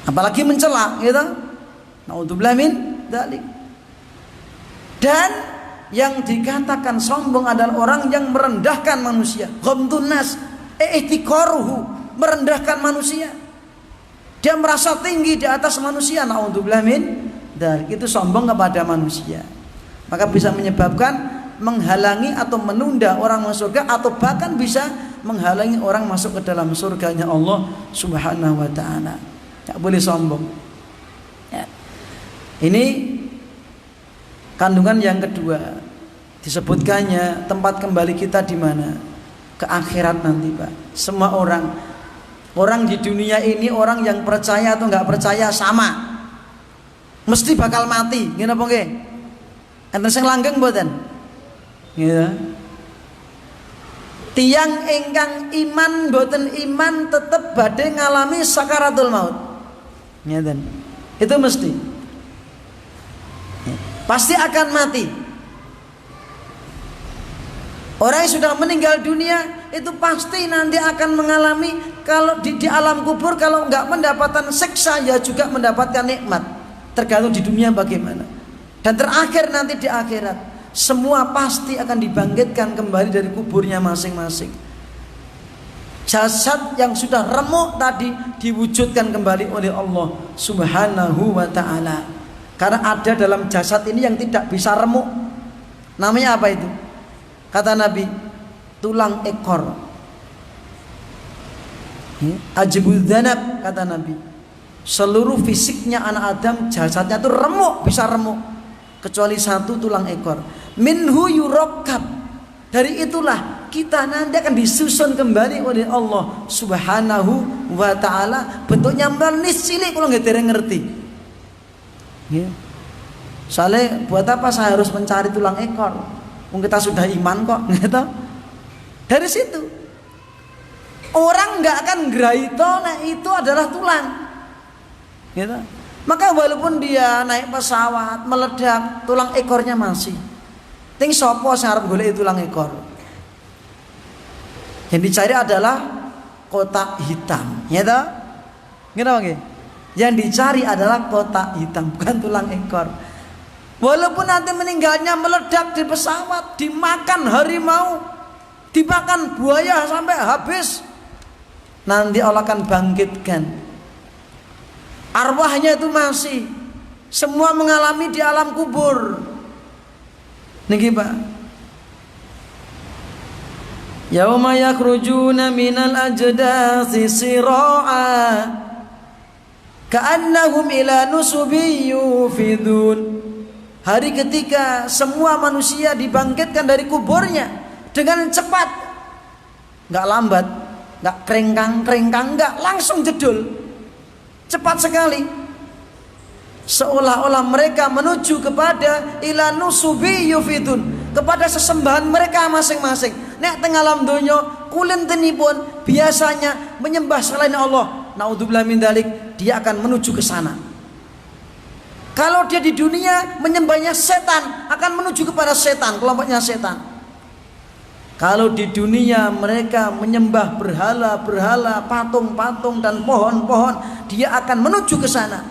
Apalagi mencela, gitu. Naudzubillah min dzalik. Dan yang dikatakan sombong adalah orang yang merendahkan manusia. Ghamtun nas, i'tikaruhu, merendahkan manusia. Dia merasa tinggi di atas manusia. Naudzubillah min dzalik. Itu sombong kepada manusia. Maka bisa menyebabkan menghalangi atau menunda orang masuk surga, atau bahkan bisa menghalangi orang masuk ke dalam surganya Allah Subhanahu wa taala. Tidak boleh sombong. Ya. Ini kandungan yang kedua, disebutkannya tempat kembali kita di mana? Ke akhirat nanti, Pak. Semua orang di dunia ini, orang yang percaya atau nggak percaya sama, mesti bakal mati. Gini apa nggih? Enten sing langgeng mboten? Gitu. Tiang ingkang iman mboten iman tetep badhe ngalami sakaratul maut. Ngeten. Itu mesti. Pasti akan mati. Orang yang sudah meninggal dunia itu pasti nanti akan mengalami, kalau di alam kubur, kalau nggak mendapatkan siksa ya juga mendapatkan nikmat, tergantung di dunia bagaimana. Dan terakhir nanti di akhirat semua pasti akan dibangkitkan kembali dari kuburnya masing-masing. Jasad yang sudah remuk tadi diwujudkan kembali oleh Allah Subhanahu wa ta'ala. Karena ada dalam jasad ini yang tidak bisa remuk. Namanya apa itu? Kata Nabi, tulang ekor. Ajibul dzanab, kata Nabi. Seluruh fisiknya anak Adam, jasadnya itu remuk, bisa remuk, kecuali satu, tulang ekor. Minhu yurakkab. Dari itulah kita nanti akan disusun kembali oleh Allah Subhanahu wa ta'ala. Bentuknya manis cilik, kalau nggak ngerti. Ya. Soalnya buat apa saya harus mencari tulang ekor? Kita sudah iman kok, gitu. Dari situ orang nggak akan geraito, nah itu adalah tulang, gitu. Maka walaupun dia naik pesawat meledak, tulang ekornya masih. Ting sopo sarap golek tulang ekor. Yang dicari adalah kotak hitam, gitu. Gitu nggih? Yang dicari adalah kotak hitam, bukan tulang ekor. Walaupun nanti meninggalnya meledak di pesawat, dimakan harimau, dimakan buaya sampai habis, nanti Allah akan bangkitkan. Arwahnya itu masih. Semua mengalami di alam kubur. Niki Pak. Yauma yakhrujuna minal ajdasi sira'a ka'annahum ila nusubin yufidun. Hari ketika semua manusia dibangkitkan dari kuburnya dengan cepat, nggak lambat, nggak kerengkang, nggak langsung jedul, cepat sekali, seolah-olah mereka menuju kepada ila nusubi yufidun, kepada sesembahan mereka masing-masing. Nek teng alam donya kulintenipun biasanya menyembah selain Allah, naudzubillah min dzalik, dia akan menuju ke sana. Kalau dia di dunia menyembahnya setan, akan menuju kepada setan, kelompoknya setan. Kalau di dunia mereka menyembah berhala-berhala, patung-patung dan pohon-pohon, dia akan menuju ke sana.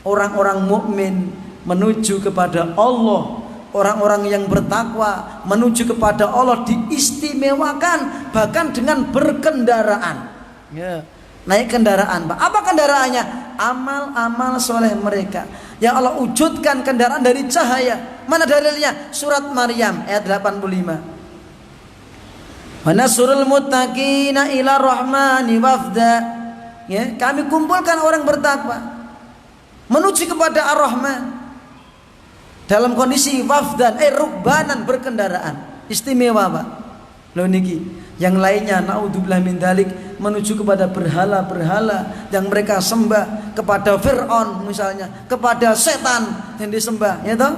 Orang-orang mukmin menuju kepada Allah, orang-orang yang bertakwa menuju kepada Allah diistimewakan bahkan dengan berkendaraan. Ya. naik kendaraan, Pak. Apa kendaraannya? Amal-amal soleh mereka. Yang Allah wujudkan kendaraan dari cahaya. Mana dalilnya? Surat Maryam ayat 85. Wa nasrul muttaqina ila rahmani wafda. Ya, kami kumpulkan orang bertakwa menuju kepada Ar-Rahman dalam kondisi wafdan, rukbanan, berkendaraan. Istimewa, Pak. Loh niki. Yang lainnya naudzubillah min dalik menuju kepada berhala-berhala yang mereka sembah, kepada Fir'aun misalnya, kepada setan yang disembah, ya toh?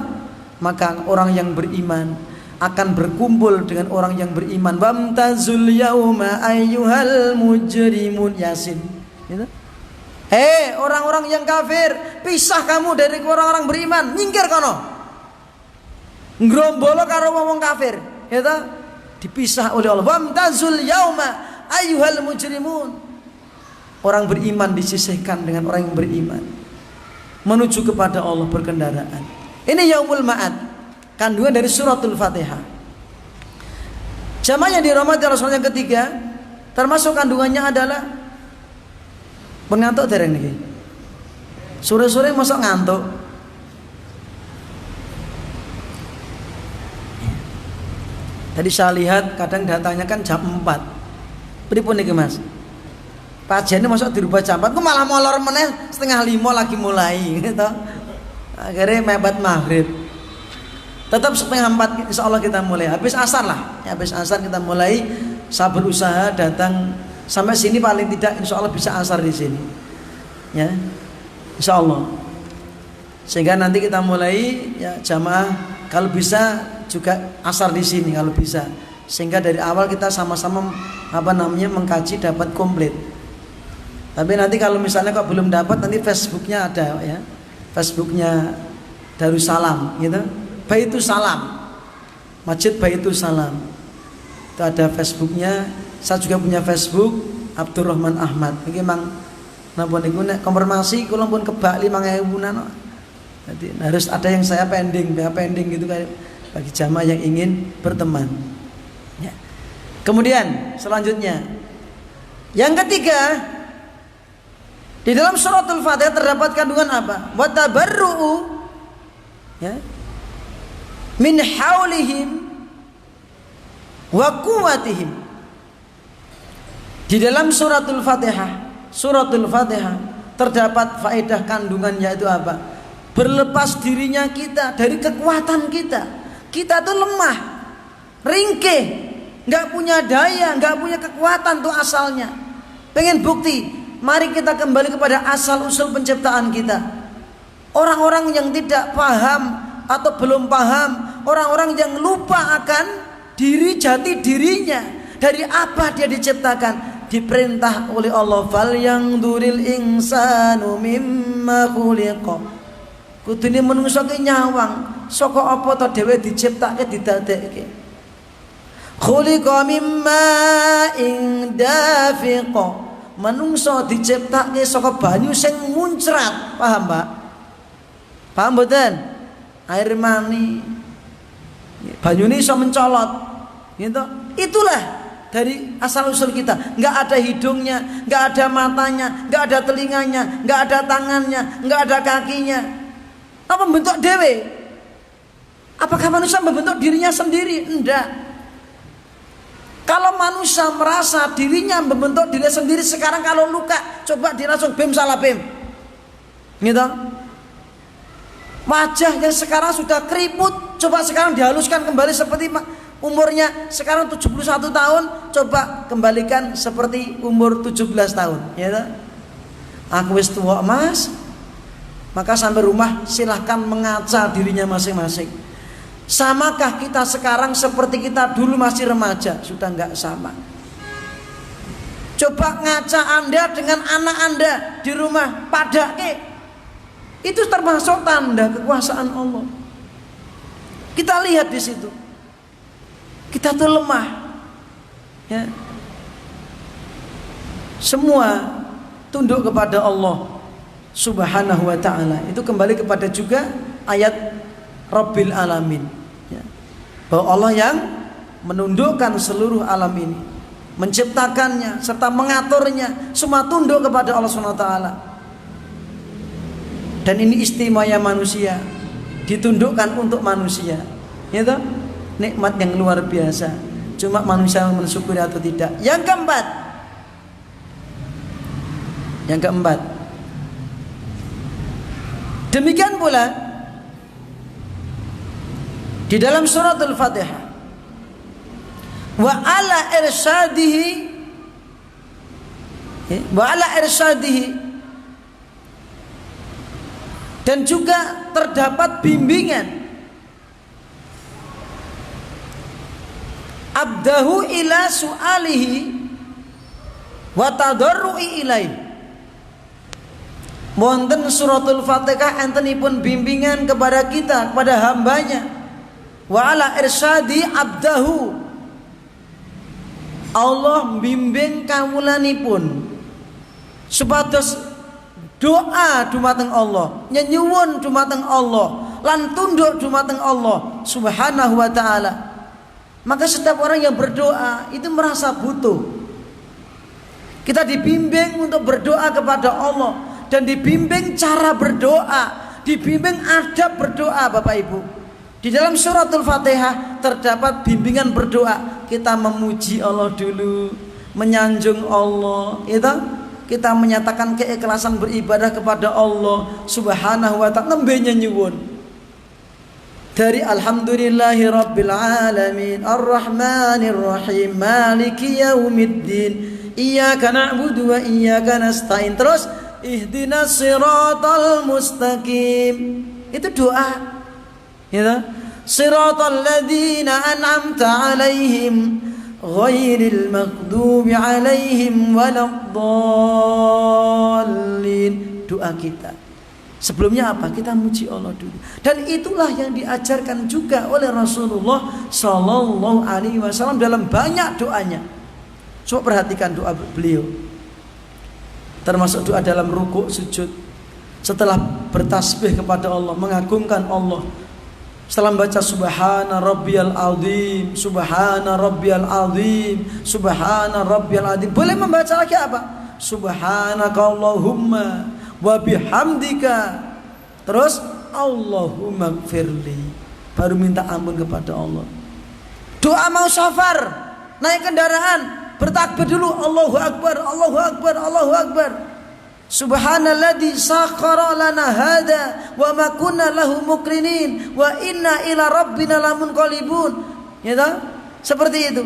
Maka orang yang beriman akan berkumpul dengan orang yang beriman. Wamtazul yauma ayyuhal mujrimun, Yasin. Gitu. Orang-orang yang kafir, pisah kamu dari orang-orang beriman, nyingkir kono. Ngrombolo karo wong kafir, ya toh? Dipisah oleh Allah. Wamtazul yauma ayyuhal mujrimun. Orang beriman disisihkan dengan orang yang beriman menuju kepada Allah berkendaraan. Ini yaumul ma'ad, kandungan dari suratul Fatihah. Jamaah yang dirahmati Rasul yang ketiga, termasuk kandungannya adalah pengantuk dereng niki. Sore-sore mosok ngantuk. Tadi saya lihat kadang datangnya kan jam 4. Pripun niki Mas? Kajiannya masuk dirubah jam 4, kok malah molor meneh 4:30 lagi mulai gitu. Akhirnya mepet maghrib. Tetap 3:30 insya Allah kita mulai. Habis asar lah. Ya, habis asar kita mulai. Saya berusaha datang sampai sini paling tidak insya Allah bisa asar di sini. Ya, insya Allah. Sehingga nanti kita mulai ya jamaah kalau bisa juga asar di sini kalau bisa, sehingga dari awal kita sama-sama mengkaji dapat komplit. Tapi nanti kalau misalnya kok belum dapat, nanti Facebooknya ada ya, Facebooknya Darussalam gitu, Baitus Salam, Masjid Baitus Salam itu ada Facebooknya. Saya juga punya Facebook Abdurrahman Ahmad. Ini memang napa niku nek konfirmasi kula pun kebak 5.000-an. Jadi harus ada yang saya pending gitu kayak bagi jamaah yang ingin berteman. Ya. Kemudian selanjutnya, yang ketiga, di dalam suratul Fatihah terdapat kandungan apa? Wa tabarru'u ya min haulihim wa quwwatihim. Di dalam suratul Fatihah terdapat faedah kandungannya itu apa? Berlepas dirinya kita dari kekuatan kita. Kita tuh lemah, ringkih, nggak punya daya, nggak punya kekuatan tuh asalnya. Pengen bukti? Mari kita kembali kepada asal usul penciptaan kita. Orang-orang yang tidak paham atau belum paham, orang-orang yang lupa akan diri jati dirinya, dari apa dia diciptakan, diperintah oleh Allah, fal yang duril insanu mimma khuliqa. Kudune menungso ki nyawang saka apa to dhewe diciptake didadekke. Khuliqa mimma indafiqa. Menungso diciptake saka banyu sing muncrat. Paham, Pak? Paham mboten? Air mani. Banyune iso mencolot. Gitu. Itulah dari asal usul kita. Enggak ada hidungnya, enggak ada matanya, enggak ada telinganya, enggak ada tangannya, enggak ada kakinya. Apa membentuk dewe? Apakah manusia membentuk dirinya sendiri? Enggak. Kalau manusia merasa dirinya membentuk diri sendiri, sekarang kalau luka, coba dia langsung bim salah bim. Gitu. Wajah yang sekarang sudah keriput, coba sekarang dihaluskan kembali seperti umurnya sekarang 71 tahun, coba kembalikan seperti umur 17 tahun. Gitu. Aku wis tua, Mas. Maka sampai rumah silahkan mengaca dirinya masing-masing. Samakah kita sekarang seperti kita dulu masih remaja? Sudah enggak sama. Coba ngaca Anda dengan anak Anda di rumah, padake. Itu termasuk tanda kekuasaan Allah. Kita lihat di situ. Kita tuh lemah. Ya. Semua tunduk kepada Allah Subhanahu wa ta'ala. Itu kembali kepada juga ayat Rabbil Alamin ya. Bahwa Allah yang menundukkan seluruh alam ini, menciptakannya serta mengaturnya, semua tunduk kepada Allah Subhanahu wa taala. Dan ini istimewanya manusia, ditundukkan untuk manusia. Itu nikmat yang luar biasa. Cuma manusia mensyukuri atau tidak. Yang keempat, demikian pula di dalam suratul Fatihah, wa ala irsyadihi, dan juga terdapat bimbingan abdahu ila su'alihi wa tadarru'i ilaih. Wonten suratul Fatihah entenipun bimbingan kepada kita, kepada hambanya. Wa ala irsyadi abdahu, Allah bimbing kawulanipun supados doa dumateng Allah, nyenyuwun dumateng Allah, lan tunduk dumateng Allah Subhanahu wa taala. Maka setiap orang yang berdoa itu merasa butuh. Kita dibimbing untuk berdoa kepada Allah, dan dibimbing cara berdoa, dibimbing adab berdoa. Bapak Ibu, di dalam suratul Fatihah terdapat bimbingan berdoa. Kita memuji Allah dulu, menyanjung Allah, itu kita menyatakan keikhlasan beribadah kepada Allah Subhanahu wa ta'ala, nembe nyuwun. Dari alhamdulillahi rabbil alamin arrahmanir rahim maliki yaumiddin iyyaka na'budu wa iyyaka nasta'in. Terus ihdinas siratal mustaqim, itu doa, ya, siratal ladzina an'amta 'alaihim ghairil maghdubi 'alaihim waladdallin. Doa kita sebelumnya apa? Kita muji Allah dulu. Dan itulah yang diajarkan juga oleh Rasulullah sallallahu alaihi wasallam dalam banyak doanya. Coba perhatikan doa beliau. Termasuk doa dalam rukuk sujud, setelah bertasbih kepada Allah, mengagungkan Allah, setelah membaca subhana rabbiyal azim, subhana rabbiyal azim, subhana rabbiyal azim, boleh membaca lagi apa? Subhanakallahumma wa bihamdika, terus Allahumma gfirli, baru minta ampun kepada Allah. Doa mau safar, naik kendaraan, bertakbir dulu, Allahu Akbar, Allahu Akbar, Allahu Akbar. Subhanalladzi sakhkhara lana hada wa ma kunna lahu muqrinin wa inna ila rabbina lamunqalibun. Ya toh? Seperti itu.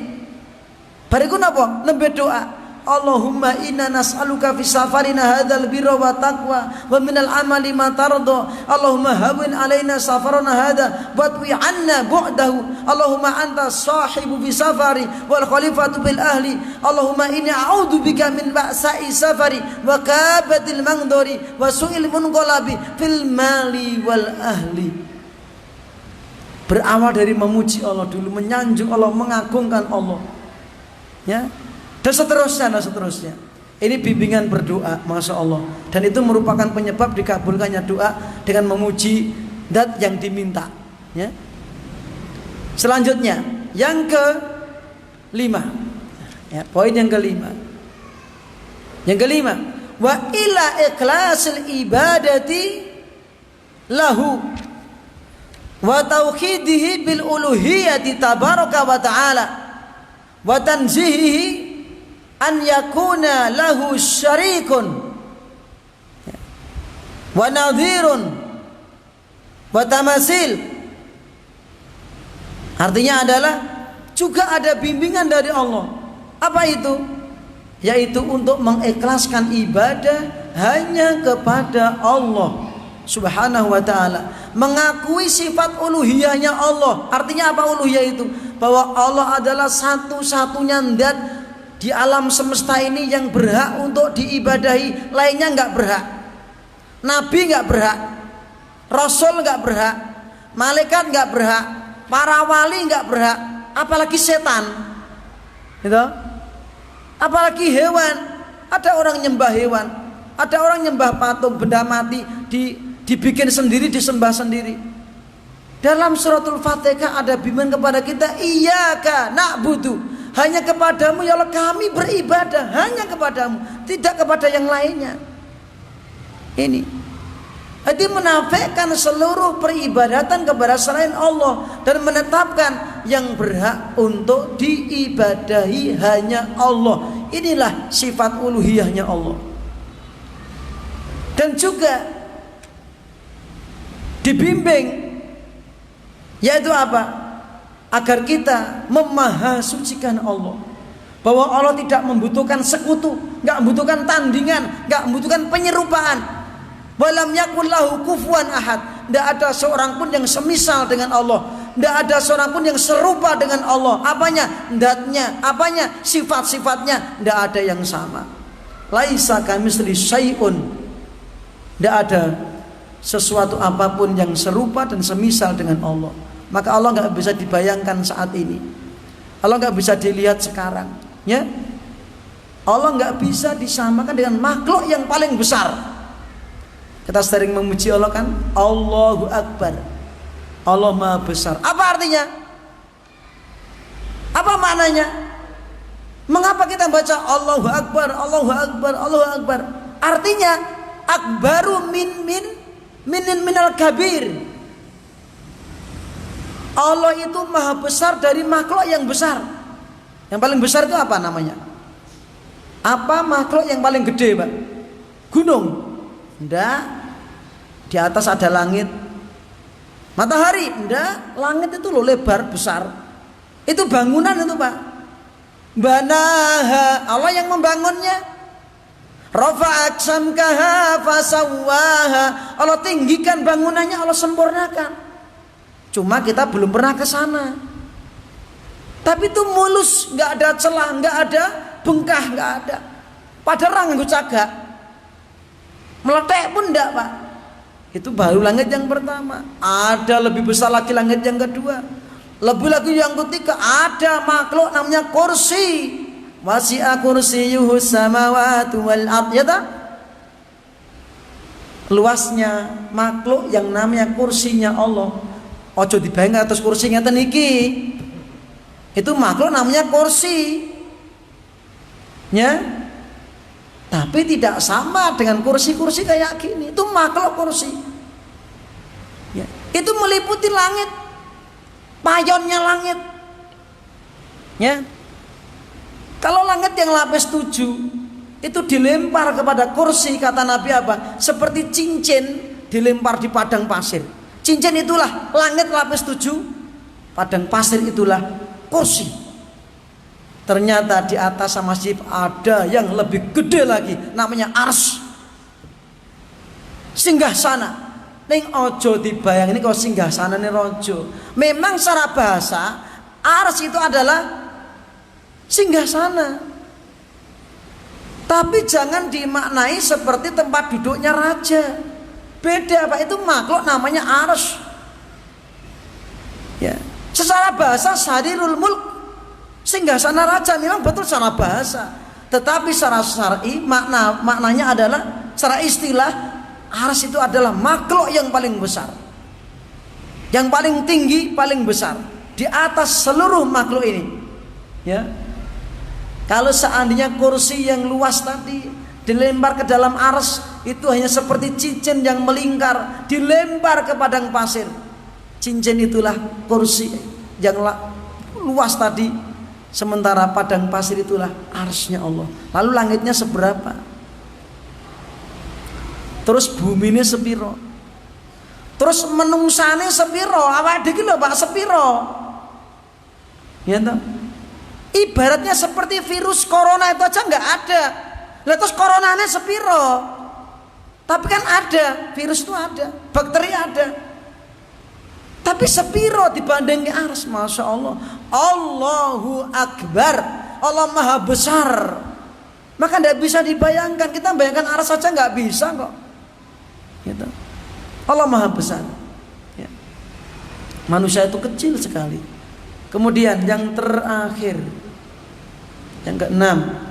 Bariku napa? Nembe doa. Allahumma inna nas'aluka fi safarina hadzal birra wa taqwa wa minal amali ma tarda. Allahumma hawwin alaina safarana hadza watwi 'anna bu'dahu. Allahumma anta sahibu fi safari wal khalifatu bil ahli. Allahumma inni a'udzu bika min ba'sa'i safari wa kabatil mangdori wa su'il munqalabi fil mali wal ahli. Berawal dari memuji Allah dulu, menyanjung Allah, mengagungkan Allah, ya, dan seterusnya. Ini bimbingan berdoa, masya Allah. Dan itu merupakan penyebab dikabulkannya doa dengan memuji zat yang diminta, ya. Selanjutnya yang kelima, ya, poin yang kelima. Yang kelima, wa ila ikhlasil ibadati lahu wa tauhidihi bil uluhiyati tabaraka wa ta'ala wa tanzihihi an yakuna lahu syarikun wa nadhirun wa tamasil. Artinya adalah juga ada bimbingan dari Allah. Apa itu? Yaitu untuk mengikhlaskan ibadah hanya kepada Allah Subhanahu wa ta'ala, mengakui sifat uluhiyahnya Allah. Artinya apa uluhiyah itu? Bahwa Allah adalah satu-satunya zat di alam semesta ini yang berhak untuk diibadahi, lainnya enggak berhak. Nabi enggak berhak, Rasul enggak berhak, malaikat enggak berhak, para wali enggak berhak, apalagi setan, gitu. Apalagi hewan. Ada orang nyembah hewan, ada orang nyembah patung, benda mati, dibikin sendiri, disembah sendiri. Dalam suratul Fatihah ada bimbingan kepada kita, iyyaka na'budu, hanya kepadamu ya Allah kami beribadah, hanya kepadamu, tidak kepada yang lainnya. Ini jadi menafikan seluruh peribadatan kepada selain Allah dan menetapkan yang berhak untuk diibadahi hanya Allah. Inilah sifat uluhiyahnya Allah. Dan juga dibimbing, yaitu apa? Agar kita memahasucikan Allah, bahwa Allah tidak membutuhkan sekutu, nggak membutuhkan tandingan, nggak membutuhkan penyerupaan. Walam yakul lahu kufuwan ahad. Tidak ada seorang pun yang semisal dengan Allah, tidak ada seorang pun yang serupa dengan Allah. Apanya? Datnya, apanya? Sifat-sifatnya tidak ada yang sama. Laisa kamitslihi syai'un. Tidak ada sesuatu apapun yang serupa dan semisal dengan Allah. Maka Allah nggak bisa dibayangkan saat ini. Allah nggak bisa dilihat sekarang. Ya, Allah nggak bisa disamakan dengan makhluk yang paling besar. Kita sering memuji Allah kan, Allahu Akbar, Allah Maha Besar. Apa artinya? Apa maknanya? Mengapa kita baca Allahu Akbar, Allahu Akbar, Allahu Akbar? Artinya akbaru minal kabir. Allah itu maha besar dari makhluk yang besar. Yang paling besar itu apa namanya? Apa makhluk yang paling gede, Pak? Gunung? Enggak. Di atas ada langit. Matahari? Enggak. Langit itu loh lebar besar. Itu bangunan itu, Pak. Banaha, Allah yang membangunnya. Rafa'at samkaha fasawwaha. Allah tinggikan bangunannya, Allah sempurnakan. Cuma kita belum pernah ke sana. Tapi itu mulus, nggak ada celah, nggak ada bengkah, nggak ada. Padahal nganggo cagak, meletek pun enggak, Pak. Itu baru langit yang pertama. Ada lebih besar lagi langit yang kedua. Lebih lagi yang ketiga, ada makhluk namanya kursi. Wasi'a kursiyyuhu samawati wal ardh. Ya tak? Luasnya makhluk yang namanya kursinya Allah. Ojo dibayang atas kursi ngeten iki. Itu makhluk namanya kursi. Ya. Tapi tidak sama dengan kursi-kursi kayak gini. Itu makhluk kursi. Ya. Itu meliputi langit. Payonnya langit. Ya. Kalau langit yang lapis 7 itu dilempar kepada kursi, kata Nabi apa? Seperti cincin dilempar di padang pasir. Cincin itulah langit lapis 7, padang pasir itulah kursi. Ternyata di atas sama sip ada yang lebih gede lagi, namanya arsy. Singgah sana. Ning ojo dibayang ini kalau singgah sana nih rojo. Memang secara bahasa arsy itu adalah singgah sana. Tapi jangan dimaknai seperti tempat duduknya raja. Beda, Pak. Itu makhluk namanya arsy. Ya. Secara bahasa sarirul mulk, singgasana raja, memang betul secara bahasa. Tetapi secara syar'i maknanya adalah secara istilah arsy itu adalah makhluk yang paling besar. Yang paling tinggi, paling besar di atas seluruh makhluk ini. Ya. Kalau seandainya kursi yang luas tadi dilempar ke dalam arsy, itu hanya seperti cincin yang melingkar dilempar ke padang pasir. Cincin itulah kursi yang luas tadi, sementara padang pasir itulah arsy-nya Allah. Lalu langitnya seberapa? Terus bumi ini sepiro? Terus menungsane sepiro? Awake dhewe lho, Pak, sepiro? Ya toh? Ibaratnya seperti virus corona itu aja nggak ada. Lah terus coronanya sepiro? Tapi kan ada, virus itu ada, bakteri ada. Tapi sepiro dibanding arsy, Masya Allah. Allahu Akbar, Allah Maha Besar. Maka tidak bisa dibayangkan. Kita bayangkan arsy saja nggak bisa kok. Gitu. Allah Maha Besar. Ya. Manusia itu kecil sekali. Kemudian yang terakhir, yang keenam,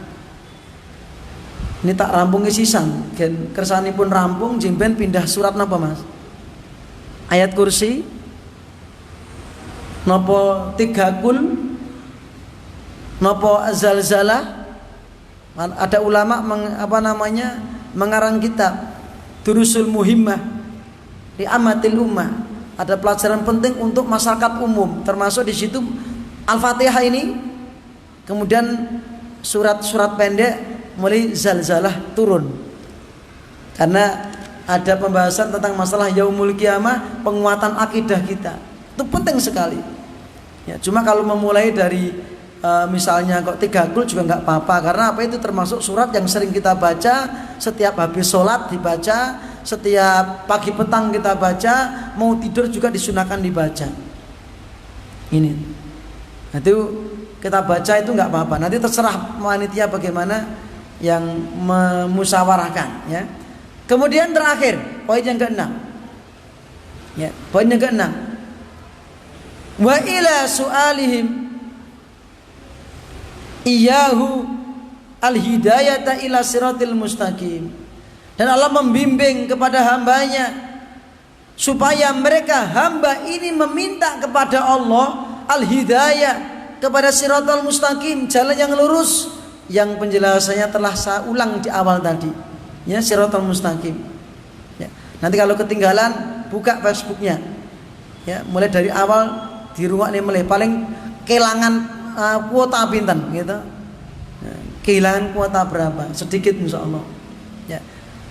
ini tak rampung sisan, gen kersani pun rampung, jimben pindah surat napa Mas? Ayat kursi, nopo 3 kul, nopo zalzalah. Ada ulama mengarang kitab Durusul Muhimmah di Amatil Ummah. Ada pelajaran penting untuk masyarakat umum, termasuk di situ Al-Fatihah ini, kemudian surat-surat pendek mulai zalzalah turun. Karena ada pembahasan tentang masalah yaumul qiyamah, penguatan akidah kita. Itu penting sekali. Ya, cuma kalau memulai dari misalnya kok 3 kul juga nggak apa-apa, karena apa, itu termasuk surat yang sering kita baca setiap habis sholat dibaca, setiap pagi petang kita baca, mau tidur juga disunahkan dibaca. Ini, nah, itu kita baca itu nggak apa-apa. Nanti terserah panitia bagaimana yang memusyawarahkan. Ya. Kemudian terakhir poin yang ke-6. Ya, poin yang ke-6. Wa ila su'alihim iyahu al-hidayata ila siratil mustaqim. Dan Allah membimbing kepada hambanya supaya mereka hamba ini meminta kepada Allah al-hidayah kepada siratal mustaqim, jalan yang lurus, yang penjelasannya telah saya ulang di awal tadi. Ya, siratal mustaqim. Ya. Nanti kalau ketinggalan buka Facebooknya. Ya, mulai dari awal di rumah ini mulai paling kelangan kuota pinten gitu. Kehilangan kuota berapa? Sedikit insyaallah. Ya.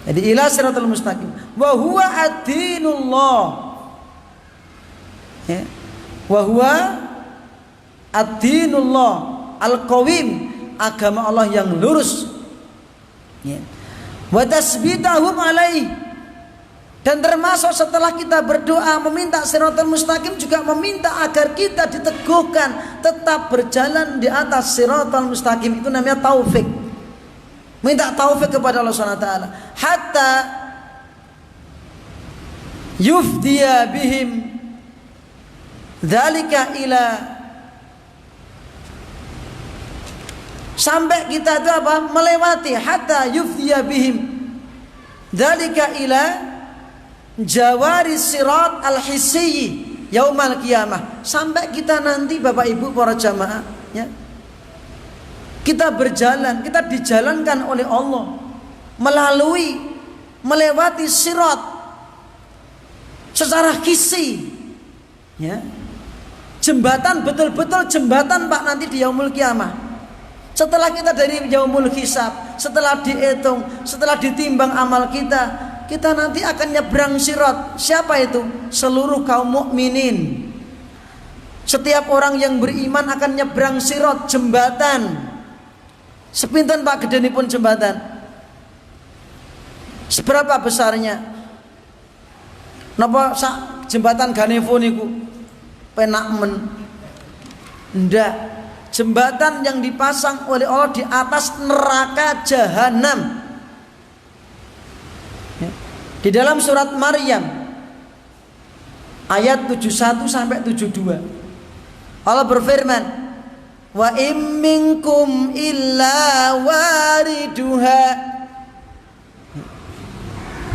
Jadi ila siratal mustaqim. Wa huwa ad-dinullah. Ya. Wa huwa ad-dinullah al-qawim, agama Allah yang lurus. Ya. Wa tasbitahum alaihi. Dan termasuk setelah kita berdoa meminta siratal mustaqim, juga meminta agar kita diteguhkan tetap berjalan di atas siratal mustaqim. Itu namanya taufik. Minta taufik kepada Allah Subhanahu wa taala. Hatta yufdiya bihim dzalika ila, sampai kita itu apa? Melewati hatta yufdiya bihim dzalika ila jawari sirat al-hissi yaumal qiyamah. Sampai kita nanti Bapak Ibu para jamaah, ya, kita berjalan, kita dijalankan oleh Allah melewati sirat secara hissi, ya, jembatan, betul-betul jembatan Pak nanti di yaumul qiyamah. Setelah kita dari yaumul hisab, setelah dihitung, setelah ditimbang amal kita, kita nanti akan nyebrang sirat. Siapa itu? Seluruh kaum mukminin. Setiap orang yang beriman akan nyebrang sirat, jembatan. Sepinten Pak gedenipun jembatan? Seberapa besarnya? Napa sak jembatan Ganevo niku penak men? Ndak. Jembatan yang dipasang oleh Allah di atas neraka jahanam. Di dalam surat Maryam ayat 71 sampai 72 Allah berfirman, wa im minkum illa wariduha,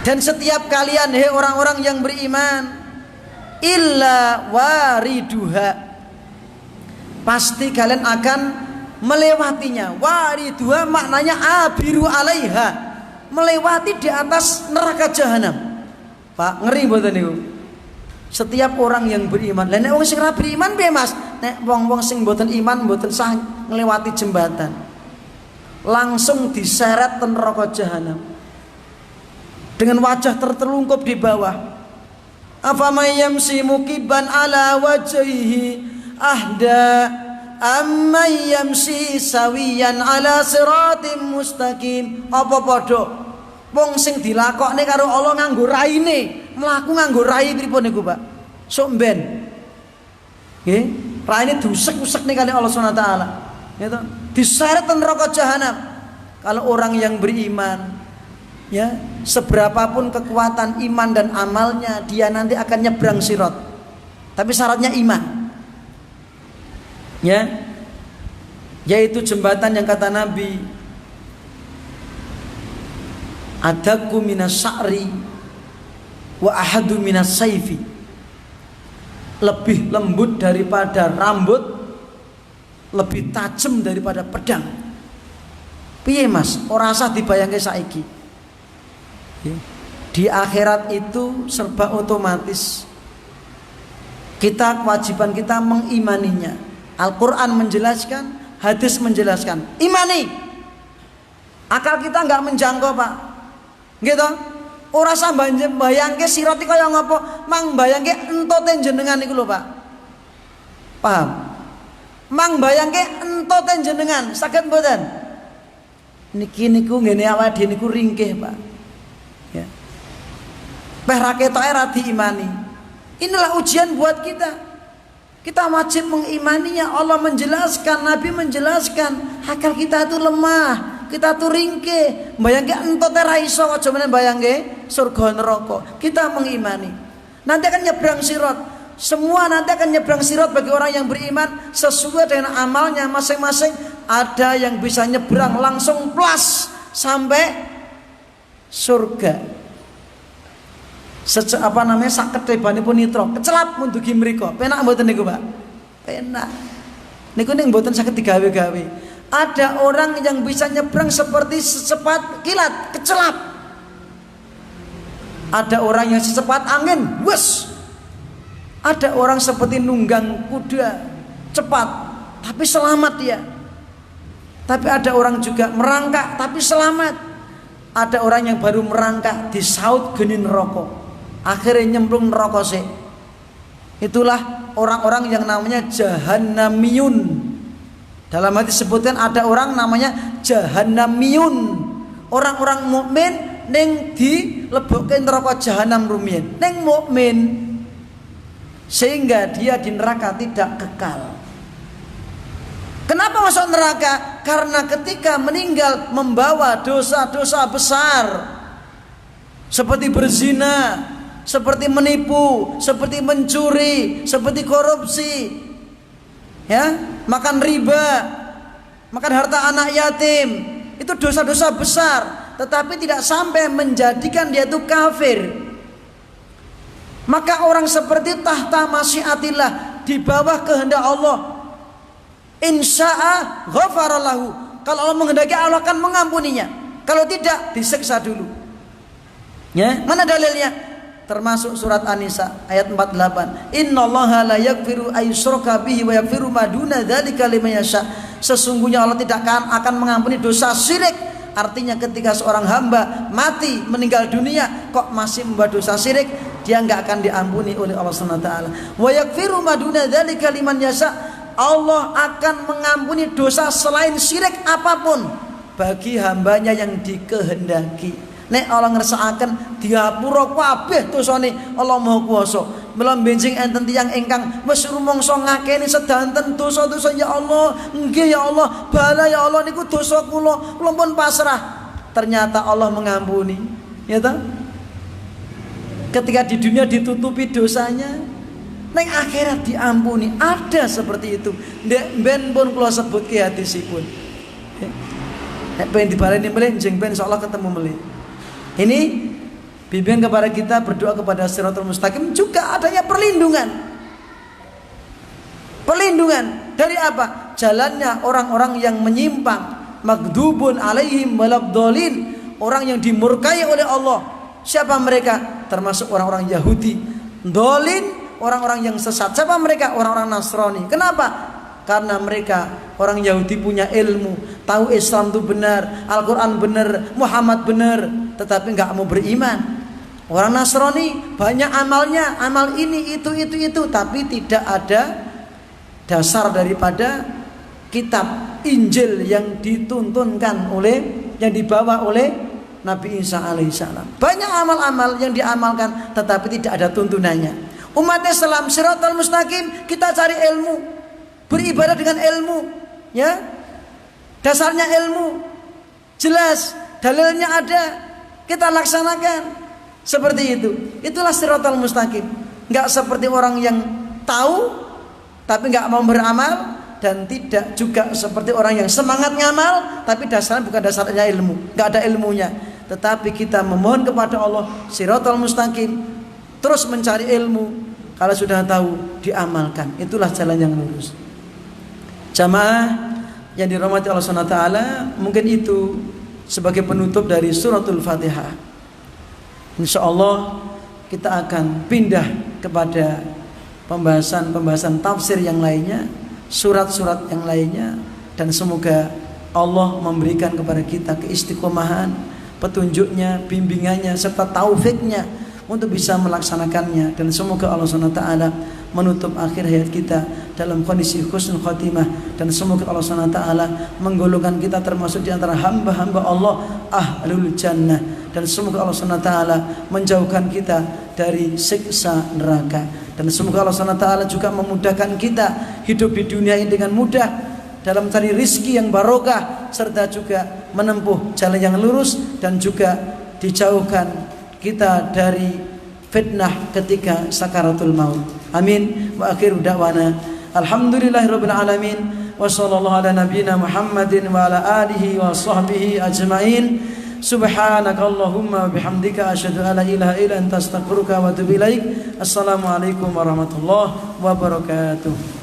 dan setiap kalian hei orang-orang yang beriman, illa wariduha, pasti kalian akan melewatinya. Wariduha maknanya abiru alaiha, melewati di atas neraka jahanam. Pak, ngeri mboten niku? Setiap orang yang beriman. Lah nek wong sing ora beriman piye, Mas? Nek wong-wong sing mboten iman mboten sah nglewati jembatan, langsung diseret ke neraka jahanam dengan wajah tertelungkup di bawah. Afamay yamsi mukiban ala wajhihi ahda amman yamsi sawiyan ala siratim mustaqim. Apa padha wong sing dilakokne karo Allah nganggo raine, mlaku nganggo rai pripun niku, Pak? Sok mben. Nggih, raine diusek-usek nih kali Allah Subhanahu wa taala. Gitu. Diseret neraka jahanam. Kalau orang yang beriman, ya, seberapapun kekuatan iman dan amalnya, dia nanti akan nyebrang sirat. Tapi syaratnya iman. Ya, yaitu jembatan yang kata Nabi, adaku minas sya'ri wa ahadu minas saifi, lebih lembut daripada rambut lebih tajam daripada pedang. Piye Mas? Ora usah dibayangke saiki. Di akhirat itu serba otomatis. Kewajiban kita mengimaninya. Al-Quran menjelaskan, hadis menjelaskan. Imani. Akal kita nggak menjangkau Pak. Gitu. Ora usah bayangke sirat iki kaya ngopo, mang bayangke entote jenengan iku lho Pak. Paham? Mang bayangke entote jenengan, saged mboten? Niki niku ngene awake dhewe niku ringkih Pak. Ya. Peh ra ketoke ra diimani. Inilah ujian buat kita. Kita wajib mengimaninya. Allah menjelaskan, Nabi menjelaskan. Akal kita itu lemah, kita tuh ringkih. Bayangke entote ra iso aja meneh bayangke surga neraka. Kita mengimani. Nanti akan nyebrang sirat. Semua nanti akan nyebrang sirat bagi orang yang beriman sesuai dengan amalnya masing-masing. Ada yang bisa nyebrang langsung plus sampai surga. Sak ketebanipun nitro kecelap mundugi mriko. Penak mboten niku, Pak? Penak. Niku ning mboten saged digawe-gawe. Ada orang yang bisa nyebrang seperti secepat kilat, kecelap. Ada orang yang secepat angin, wes. Ada orang seperti nunggang kuda, cepat, tapi selamat dia. Tapi ada orang juga merangkak, tapi selamat. Ada orang yang baru merangkak, disaut geni neraka. Akhirnya nyemplung neraka sih. Itulah orang-orang yang namanya jahannamiyun. Dalam hadis disebutkan ada orang namanya jahannamiyun. Orang-orang mukmin ning dilebokke neraka jahanam rumiyin. Ning mukmin sehingga dia di neraka tidak kekal. Kenapa masuk neraka? Karena ketika meninggal membawa dosa-dosa besar seperti berzina, seperti menipu, seperti mencuri, seperti korupsi, ya, makan riba, makan harta anak yatim. Itu dosa-dosa besar, tetapi tidak sampai menjadikan dia itu kafir. Maka orang seperti tahta masyiatillah, di bawah kehendak Allah, insya'a ghafaralahu. Kalau Allah menghendaki, Allah akan mengampuninya. Kalau tidak, disiksa dulu. Ya, mana dalilnya? Termasuk surat An-Nisa ayat 48. Innallaha la yaghfiru ayyushraka bihi wa yaghfiru ma duna dzalika liman yasha. Sesungguhnya Allah tidak akan mengampuni dosa syirik. Artinya ketika seorang hamba mati meninggal dunia kok masih membuat dosa syirik, dia enggak akan diampuni oleh Allah Subhanahu wa taala. Wa yaghfiru ma duna dzalika liman yasha. Allah akan mengampuni dosa selain syirik apapun bagi hambanya yang dikehendaki. Nek Allah ngersakaken diapura kabeh dosane, Allah Maha Kuwasa. Mula benjing enten tiyang ingkang wis rumangsa ngakeni sedanten dosa-dosa, ya Allah, nggih ya Allah, bala ya Allah niku dosa kula pun pasrah. Ternyata Allah mengampuni, ya toh? Ketika di dunia ditutupi dosanya, neng akhirat diampuni. Ada seperti itu. Ndek ben pun kula sebutke hadisipun. Nek pengen dibaleni melih njeng ben insyaallah ketemu melih. Ini bimbingan kepada kita berdoa kepada Shiratal Mustaqim, juga adanya perlindungan. Perlindungan dari apa? Jalannya orang-orang yang menyimpang, maghdubun alaihim walabdallin, orang yang dimurkai oleh Allah. Siapa mereka? Termasuk orang-orang Yahudi. Dolin, orang-orang yang sesat. Siapa mereka? Orang-orang Nasrani. Kenapa? Karena mereka orang Yahudi punya ilmu, tahu Islam itu benar, Al-Quran benar, Muhammad benar, tetapi nggak mau beriman. Orang Nasrani banyak amalnya, amal ini itu, tapi tidak ada dasar daripada kitab Injil yang dituntunkan yang dibawa oleh Nabi Isa alaihissalam. Banyak amal-amal yang diamalkan, tetapi tidak ada tuntunannya. Umat Islam Shiratal Mustaqim, kita cari ilmu. Beribadah dengan ilmu, ya, dasarnya ilmu, jelas, dalilnya ada, kita laksanakan seperti itu. Itulah Shiratal Mustaqim. Nggak seperti orang yang tahu tapi nggak mau beramal, dan tidak juga seperti orang yang semangat ngamal tapi dasarnya bukan dasarnya ilmu, nggak ada ilmunya. Tetapi kita memohon kepada Allah Shiratal Mustaqim, terus mencari ilmu. Kalau sudah tahu, diamalkan. Itulah jalan yang lurus. Jamaah yang dirahmati Allah Subhanahu wa taala, mungkin itu sebagai penutup dari suratul Fatihah. Insyaallah kita akan pindah kepada pembahasan tafsir yang lainnya, surat-surat yang lainnya, dan semoga Allah memberikan kepada kita keistiqomahan, petunjuknya, bimbingannya, serta taufiknya untuk bisa melaksanakannya. Dan semoga Allah SWT menutup akhir hayat kita dalam kondisi husnul khotimah, dan semoga Allah SWT menggolongkan kita termasuk di antara hamba-hamba Allah ahlul jannah, dan semoga Allah SWT menjauhkan kita dari siksa neraka, dan semoga Allah SWT juga memudahkan kita hidup di dunia ini dengan mudah dalam mencari rizki yang barokah, serta juga menempuh jalan yang lurus, dan juga dijauhkan kita dari fitnah ketika sakaratul maut. Amin. Wa akhiru da'wana alhamdulillahirabbil alamin, wa sallallahu ala nabiyyina Muhammadin wa ala alihi wa sahbihi ajmain. Subhanakallahumma wa bihamdika asyhadu an la ilaha illa anta astaghfiruka wa atubu ilaik. Assalamualaikum warahmatullahi wabarakatuh.